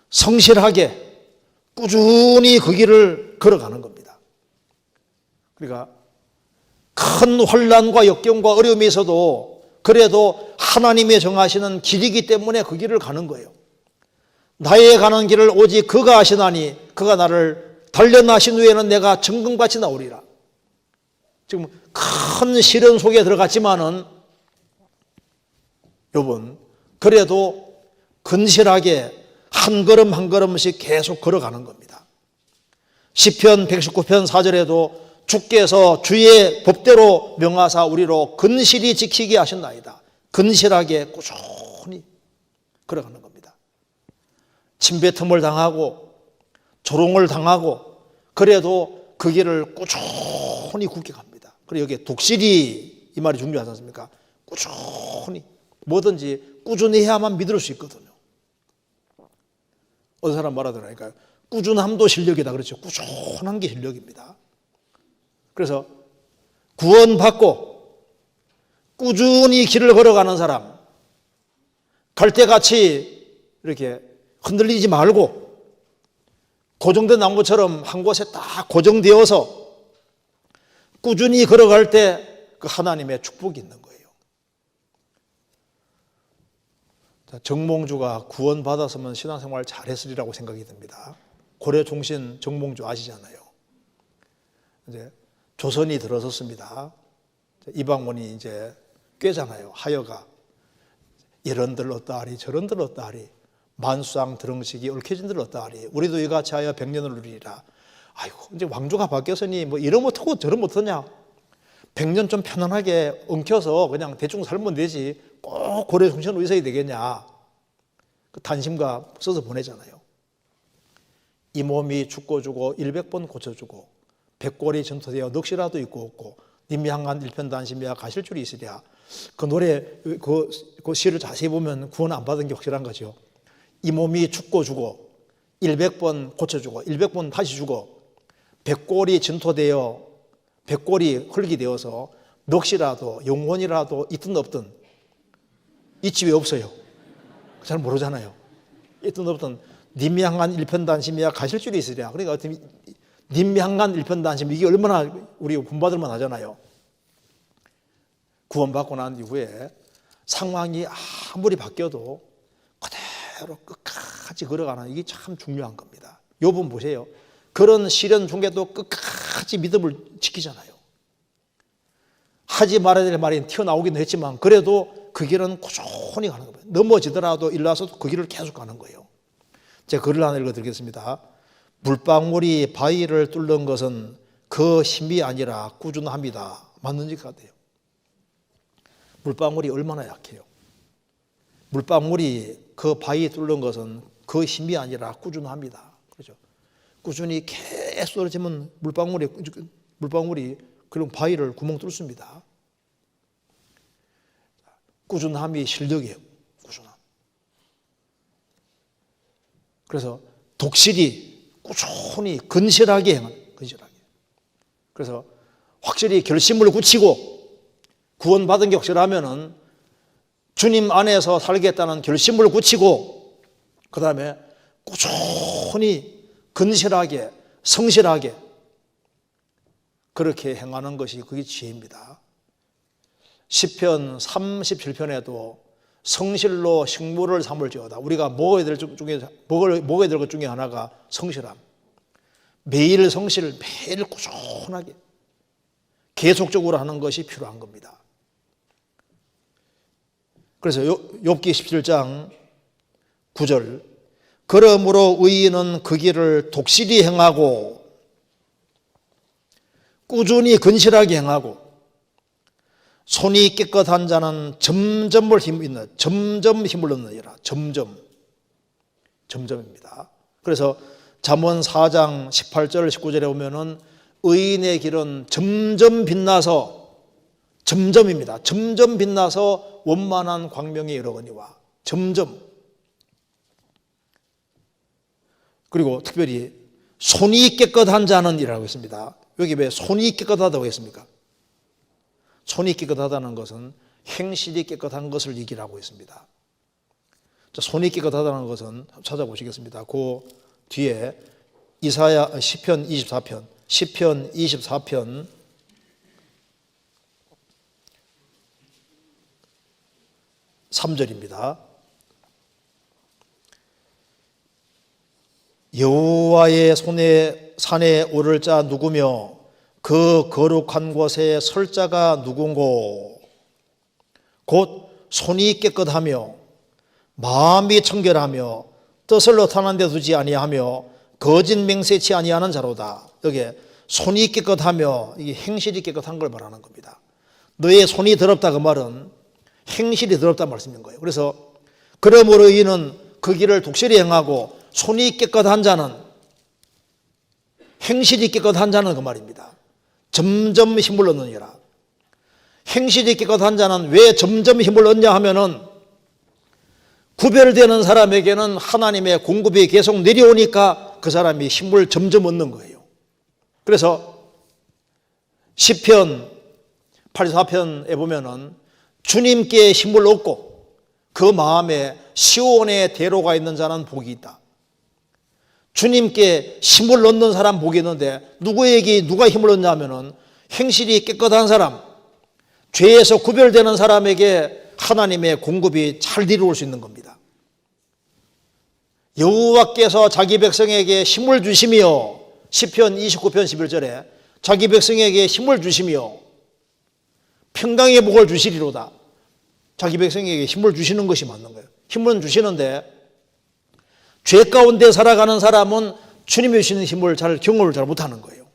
성실하게, 꾸준히 그 길을 걸어가는 겁니다. 그러니까 큰 혼란과 역경과 어려움이 있어도 그래도 하나님이 정하시는 길이기 때문에 그 길을 가는 거예요. 나의 가는 길을 오직 그가 아시나니 그가 나를 단련하신 후에는 내가 정금같이 나오리라. 지금 큰 시련 속에 들어갔지만은 여러분 그래도 근실하게 한 걸음 한 걸음씩 계속 걸어가는 겁니다. 시편 119편 4절에도 주께서 주의 법대로 명하사 우리로 근실히 지키게 하셨나이다. 근실하게 꾸준히 걸어가는 겁니다. 침뱉음을 당하고 조롱을 당하고 그래도 그 길을 꾸준히 굳게 갑니다. 그리고 여기에 독실히 이 말이 중요하지 않습니까? 꾸준히 뭐든지 꾸준히 해야만 믿을 수 있거든요. 어떤 사람 말하더라니까요. 꾸준함도 실력이다. 그렇죠. 꾸준한 게 실력입니다. 그래서 구원받고 꾸준히 길을 걸어가는 사람, 갈대같이 이렇게 흔들리지 말고 고정된 나무처럼 한 곳에 딱 고정되어서 꾸준히 걸어갈 때 그 하나님의 축복이 있는 거예요. 정몽주가 구원받았으면 신앙생활 잘했으리라고 생각이 듭니다. 고려종신 정몽주 아시잖아요. 이제 조선이 들어섰습니다. 이방원이 이제 꾀잖아요. 하여가 이런 들렀다하리 저런 들렀다하리 만수상 드렁식이 얽혀진 들렀다하리 우리도 이같이 하여 100년을 누리리라. 아이고 이제 왕조가 바뀌었으니 뭐 이런 못하고 저런 못하냐. 100년 좀 편안하게 엉켜서 그냥 대충 살면 되지 꼭 고려종신으로 있어야 되겠냐. 그 단심가 써서 보내잖아요. 이 몸이 죽고 주고 100번 고쳐주고 백골이 전토되어 넋이라도 있고 없고 님이 향한 일편단심이야 가실 줄이 있으랴. 그 노래 그 시를 자세히 보면 구원 안 받은 게 확실한 거죠. 이 몸이 죽고 주고 100번 고쳐주고 100번 다시 주고 백골이 전토되어 백골이 흙이 되어서 넋이라도 영혼이라도 있든 없든 있지 왜 없어요? 잘 모르잖아요. 있든 없든 님이 향한 일편단심이야 가실 줄이 있으랴. 그러니까 어떻게 님이 향한 일편단심 이게 얼마나 우리 본받을 만하잖아요. 구원받고 난 이후에 상황이 아무리 바뀌어도 그대로 끝까지 걸어가는 이게 참 중요한 겁니다. 욥은 보세요. 그런 시련 중에도 끝까지 믿음을 지키잖아요. 하지 말아야 될 말이 튀어나오기도 했지만 그래도 그 길은 꾸준히 가는 거예요. 넘어지더라도 일어나서 그 길을 계속 가는 거예요. 제가 글을 하나 읽어드리겠습니다. 물방울이 바위를 뚫는 것은 그 힘이 아니라 꾸준함이다. 맞는 것 같아요. 물방울이 얼마나 약해요. 물방울이 그 바위 뚫는 것은 그 힘이 아니라 꾸준합니다. 그렇죠. 꾸준히 계속 떨어지면 물방울이 그런 바위를 구멍 뚫습니다. 꾸준함이 실력이에요. 꾸준함. 그래서 독실히 꾸준히 근실하게 행하는 근실하게. 그래서 확실히 결심을 굳히고 구원받은 게 확실하면은 주님 안에서 살겠다는 결심을 굳히고 그 다음에 꾸준히 근실하게 성실하게 그렇게 행하는 것이 그게 지혜입니다. 시편 37편에도 성실로 식물을 삼을지어다. 우리가 먹어야 될 것 중에 하나가 성실함. 매일 성실, 매일 꾸준하게 계속적으로 하는 것이 필요한 겁니다. 그래서 욥기 17장 9절 그러므로 의인은 그 길을 독실히 행하고 꾸준히 근실하게 행하고 손이 깨끗한 자는 점점 힘을 얻느니라. 점점입니다. 그래서 잠언 4장 18절 19절에 보면은 의인의 길은 점점 빛나서 점점입니다. 점점 빛나서 원만한 광명에 이르거니와. 점점. 그리고 특별히 손이 깨끗한 자는 이라고 했습니다. 여기 왜 손이 깨끗하다고 했습니까? 손이 깨끗하다는 것은 행실이 깨끗한 것을 얘기하고 있습니다. 손이 깨끗하다는 것은 찾아보시겠습니다. 그 뒤에 이사야 시편 24편 3절입니다. 여호와의 산에 오를 자 누구며 그 거룩한 곳에 설 자가 누군고 곧 손이 깨끗하며 마음이 청결하며 뜻을 어탄한 데 두지 아니하며 거짓 맹세치 아니하는 자로다. 여기 손이 깨끗하며 이게 행실이 깨끗한 걸 말하는 겁니다. 너의 손이 더럽다 그 말은 행실이 더럽다 말씀인 거예요. 그래서 그러므로 이는 그 길을 독실히 행하고 손이 깨끗한 자는 행실이 깨끗한 자는 그 말입니다. 점점 힘을 얻느니라. 행실이 깨끗한 자는 왜 점점 힘을 얻냐 하면은 구별되는 사람에게는 하나님의 공급이 계속 내려오니까 그 사람이 힘을 점점 얻는 거예요. 그래서 시편 84편에 보면은 주님께 힘을 얻고 그 마음에 시온의 대로가 있는 자는 복이 있다. 주님께 힘을 얻는 사람 복이 있는데 누구에게 누가 힘을 얻냐 하면은 행실이 깨끗한 사람, 죄에서 구별되는 사람에게 하나님의 공급이 잘 이루어질 수 있는 겁니다. 여호와께서 자기 백성에게 힘을 주시며 시편 29편 11절에 자기 백성에게 힘을 주시며 평강의 복을 주시리로다. 자기 백성에게 힘을 주시는 것이 맞는 거예요. 힘은 주시는데 죄 가운데 살아가는 사람은 주님이 주시는 힘을 경험을 잘 못하는 거예요.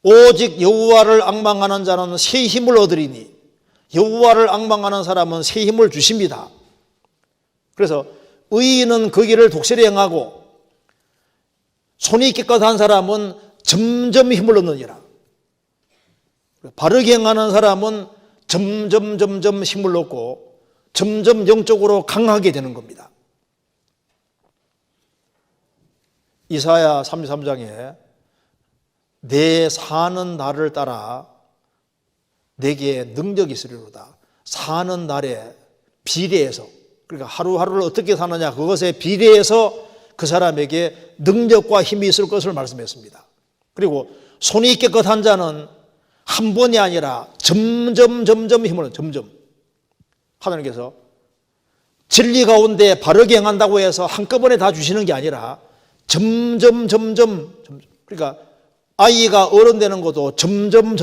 오직 여호와를 앙망하는 자는 새 힘을 얻으리니 여호와를 앙망하는 사람은 새 힘을 주십니다. 그래서 의인은 그 길을 독실히 행하고 손이 깨끗한 사람은 점점 힘을 얻느니라. 바르게 행하는 사람은 점점 힘을 얻고 점점 영적으로 강하게 되는 겁니다. 이사야 33장에 내 사는 날을 따라 내게 능력이 있으리로다. 사는 날에 비례해서, 그러니까 하루하루를 어떻게 사느냐 그것에 비례해서 그 사람에게 능력과 힘이 있을 것을 말씀했습니다. 그리고 손이 깨끗한 자는 한 번이 아니라 점점 힘을 점점. 하나님께서 진리 가운데 바르게 행한다고 해서 한꺼번에 다 주시는 게 아니라 점점. 그러니까 아이가 어른 되는 것도 점점.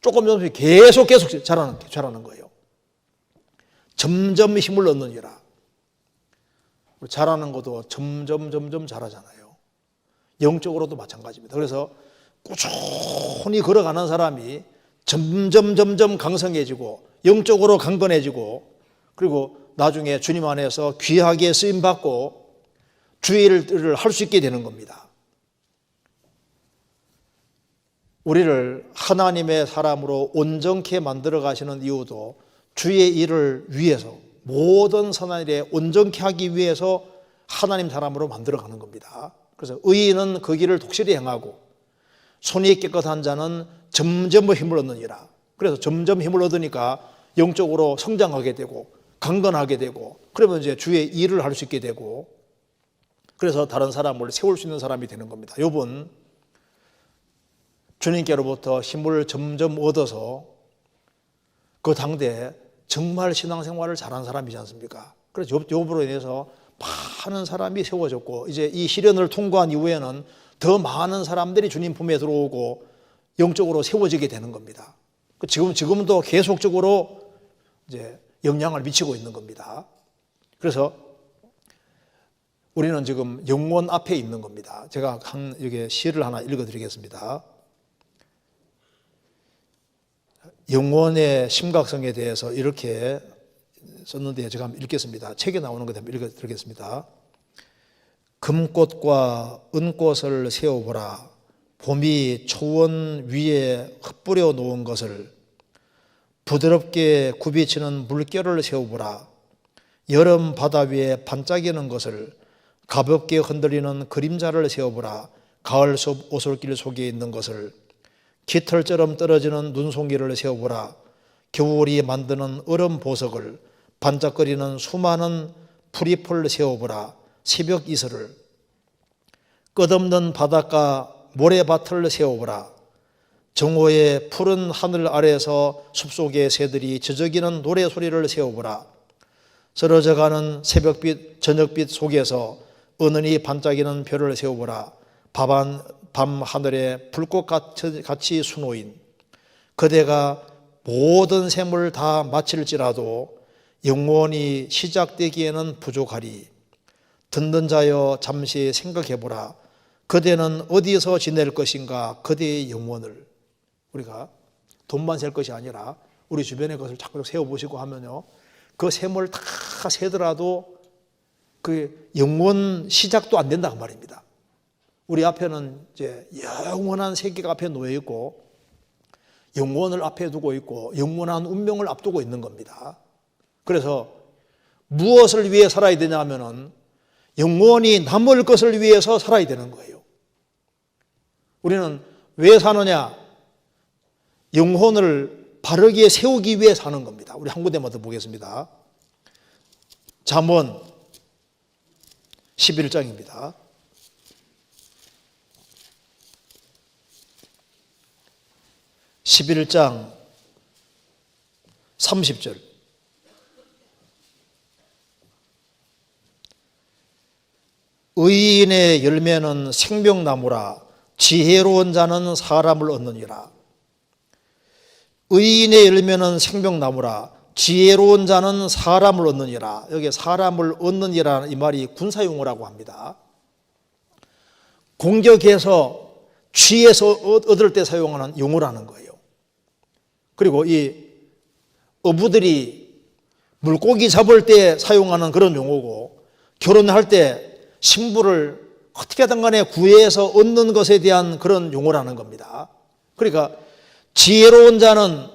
조금 계속 자라는 거예요. 점점 힘을 얻느니라. 자라는 것도 점점 자라잖아요. 영적으로도 마찬가지입니다. 그래서 꾸준히 걸어가는 사람이 점점 강성해지고 영적으로 강건해지고 그리고 나중에 주님 안에서 귀하게 쓰임받고 주의 일을 할 수 있게 되는 겁니다. 우리를 하나님의 사람으로 온전케 만들어 가시는 이유도 주의 일을 위해서 모든 선한 일에 온전케 하기 위해서 하나님 사람으로 만들어 가는 겁니다. 그래서 의인은 그 길을 독실히 행하고 손이 깨끗한 자는 점점 힘을 얻느니라. 그래서 점점 힘을 얻으니까 영적으로 성장하게 되고 강건하게 되고 그러면 이제 주의 일을 할 수 있게 되고 그래서 다른 사람을 세울 수 있는 사람이 되는 겁니다. 욥은 주님께로부터 힘을 점점 얻어서 그 당대에 정말 신앙생활을 잘한 사람이지 않습니까? 그래서 욥으로 인해서 많은 사람이 세워졌고 이제 이 시련을 통과한 이후에는 더 많은 사람들이 주님 품에 들어오고 영적으로 세워지게 되는 겁니다. 지금도 계속적으로 이제 영향을 미치고 있는 겁니다. 그래서 우리는 지금 영원 앞에 있는 겁니다. 제가 여기 시를 하나 읽어드리겠습니다. 영원의 심각성에 대해서 이렇게 썼는데 제가 한번 읽겠습니다. 책에 나오는 것 한번 읽어드리겠습니다. 금꽃과 은꽃을 세워보라. 봄이 초원 위에 흩뿌려 놓은 것을 부드럽게 굽이치는 물결을 세워보라. 여름 바다 위에 반짝이는 것을 가볍게 흔들리는 그림자를 세워보라. 가을 숲 오솔길 속에 있는 것을 깃털처럼 떨어지는 눈송이를 세워보라. 겨울이 만드는 얼음 보석을 반짝거리는 수많은 풀잎을 세워보라. 새벽 이슬을 끝없는 바닷가 모래밭을 세워보라. 정오의 푸른 하늘 아래에서 숲속의 새들이 저저기는 노래소리를 세워보라. 쓰러져가는 새벽빛 저녁빛 속에서 은은히 반짝이는 별을 세워보라. 밤 하늘에 불꽃같이 수놓인 그대가 모든 셈을 다 마칠지라도 영원히 시작되기에는 부족하리. 듣는 자여 잠시 생각해보라. 그대는 어디서 지낼 것인가. 그대의 영혼을. 우리가 돈만 셀 것이 아니라 우리 주변의 것을 자꾸 세워보시고 하면요, 그 셈을 다 세더라도 그 영원 시작도 안 된다 그 말입니다. 우리 앞에는 이제 영원한 세계가 앞에 놓여 있고 영원을 앞에 두고 있고 영원한 운명을 앞두고 있는 겁니다. 그래서 무엇을 위해 살아야 되냐 하면은 영원히 남을 것을 위해서 살아야 되는 거예요. 우리는 왜 사느냐? 영혼을 바르게 세우기 위해 사는 겁니다. 우리 한 군데만 더 보겠습니다. 잠언 11장입니다. 11장 30절. 의인의 열매는 생명나무라. 지혜로운 자는 사람을 얻느니라. 의인의 열매는 생명나무라. 지혜로운 자는 사람을 얻느니라. 여기 사람을 얻느니라는 이 말이 군사용어라고 합니다. 공격해서 취해서 얻을 때 사용하는 용어라는 거예요. 그리고 이 어부들이 물고기 잡을 때 사용하는 그런 용어고, 결혼할 때 신부를 어떻게든 간에 구해서 얻는 것에 대한 그런 용어라는 겁니다. 그러니까 지혜로운 자는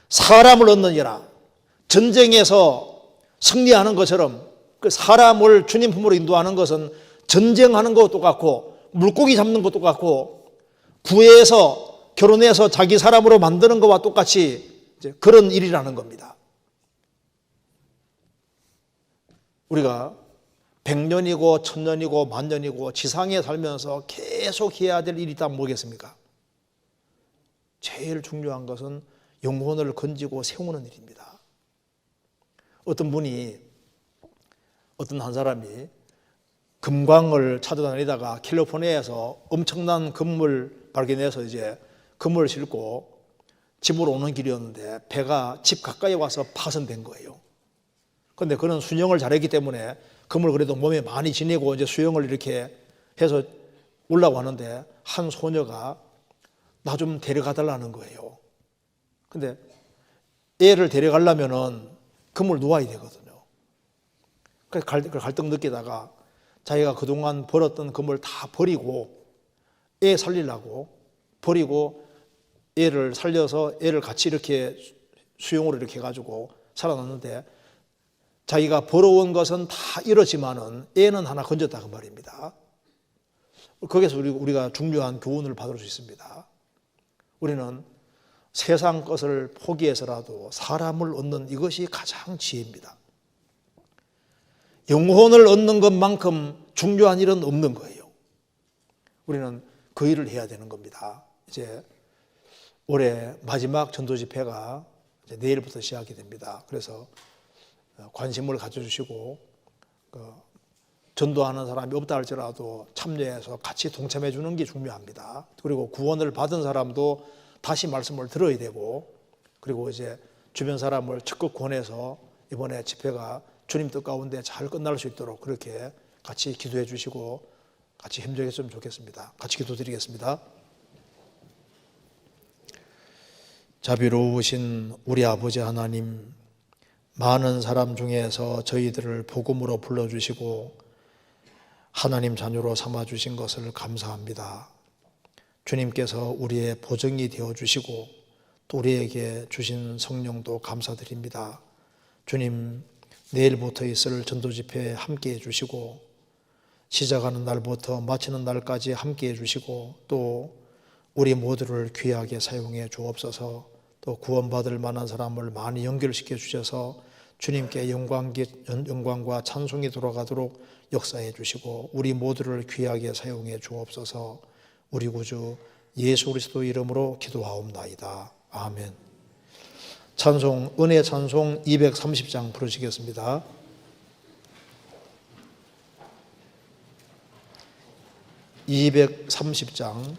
사람을 얻느니라. 전쟁에서 승리하는 것처럼 그 사람을 주님 품으로 인도하는 것은 전쟁하는 것도 똑같고 물고기 잡는 것도 똑같고 구해서 결혼해서 자기 사람으로 만드는 것과 똑같이 이제 그런 일이라는 겁니다. 우리가 100년이고 1000년이고 만년이고 지상에 살면서 계속 해야 될 일이 있다면 뭐겠습니까? 제일 중요한 것은 영혼을 건지고 세우는 일입니다. 어떤 분이, 어떤 한 사람이 금광을 찾아다니다가 캘리포니아에서 엄청난 금을 발견해서 이제 금을 싣고 집으로 오는 길이었는데 배가 집 가까이 와서 파손된 거예요. 그런데 그는 수영을 잘했기 때문에 금을 그래도 몸에 많이 지니고 이제 수영을 이렇게 해서 올라가는데 한 소녀가 나 좀 데려가 달라는 거예요. 근데 애를 데려가려면은 금을 놓아야 되거든요. 그래서 갈등 느끼다가 자기가 그동안 벌었던 금을 다 버리고 애 살리려고 버리고 애를 살려서 애를 같이 이렇게 수용으로 이렇게 해가지고 살아났는데 자기가 벌어온 것은 다 잃었지만은 애는 하나 건졌다 그 말입니다. 거기서 우리가 중요한 교훈을 받을 수 있습니다. 우리는 세상 것을 포기해서라도 사람을 얻는 이것이 가장 지혜입니다. 영혼을 얻는 것만큼 중요한 일은 없는 거예요. 우리는 그 일을 해야 되는 겁니다. 이제 올해 마지막 전도 집회가 이제 내일부터 시작이 됩니다. 그래서 관심을 가져주시고 전도하는 사람이 없다 할지라도 참여해서 같이 동참해 주는 게 중요합니다. 그리고 구원을 받은 사람도 다시 말씀을 들어야 되고, 그리고 이제 주변 사람을 적극 권해서 이번에 집회가 주님 뜻 가운데 잘 끝날 수 있도록 그렇게 같이 기도해 주시고 같이 협력했으면 좋겠습니다. 같이 기도드리겠습니다. 자비로우신 우리 아버지 하나님, 많은 사람 중에서 저희들을 복음으로 불러주시고 하나님 자녀로 삼아주신 것을 감사합니다. 주님께서 우리의 보정이 되어주시고 또 우리에게 주신 성령도 감사드립니다. 주님, 내일부터 있을 전도집회에 함께해 주시고 시작하는 날부터 마치는 날까지 함께해 주시고 또 우리 모두를 귀하게 사용해 주옵소서. 또 구원받을 만한 사람을 많이 연결시켜 주셔서 주님께 영광과 찬송이 돌아가도록 역사해 주시고 우리 모두를 귀하게 사용해 주옵소서. 우리 구주 예수 그리스도 이름으로 기도하옵나이다. 아멘. 찬송, 은혜 찬송 230장 부르시겠습니다. (230장)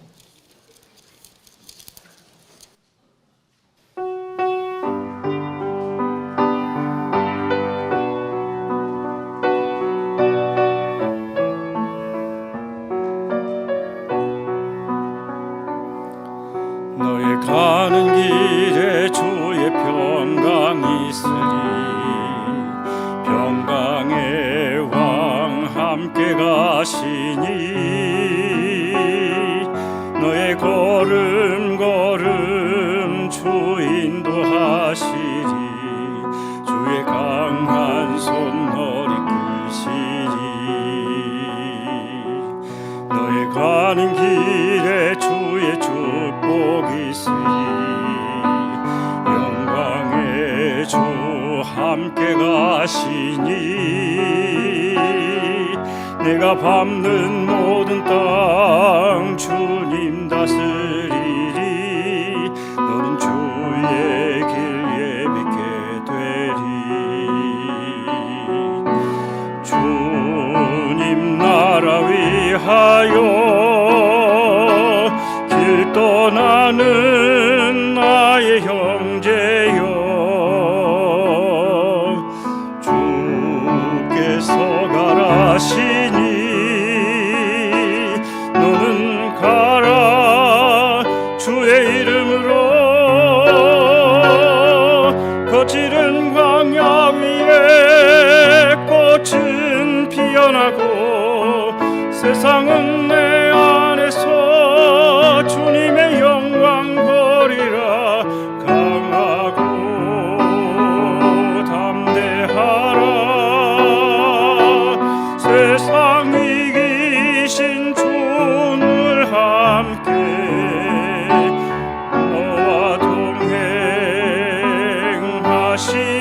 너의 가는 길에 주의 평강이 있으리 평강의 왕 함께 가시니 너의 걸음 주 인도하시리 주의 강한 손 너를 이끄시리 너의 가는 길에 주의 축복이 있으리 영광의 주 함께 가시니 내가 밟는 모든 땅 주님 다스리리 너는 주의 길 예비게 되리 주님 나라 위하여 길 떠나는 나의 형제여 주께서 가라시니 너는 가라 주의 이름으로 거칠은 광야 위에 꽃은 피어나고 세상은 내 안에서 주님의 영광 보리라 강하고 담대하라 세상 이기신 주를 함께 너와 동행하시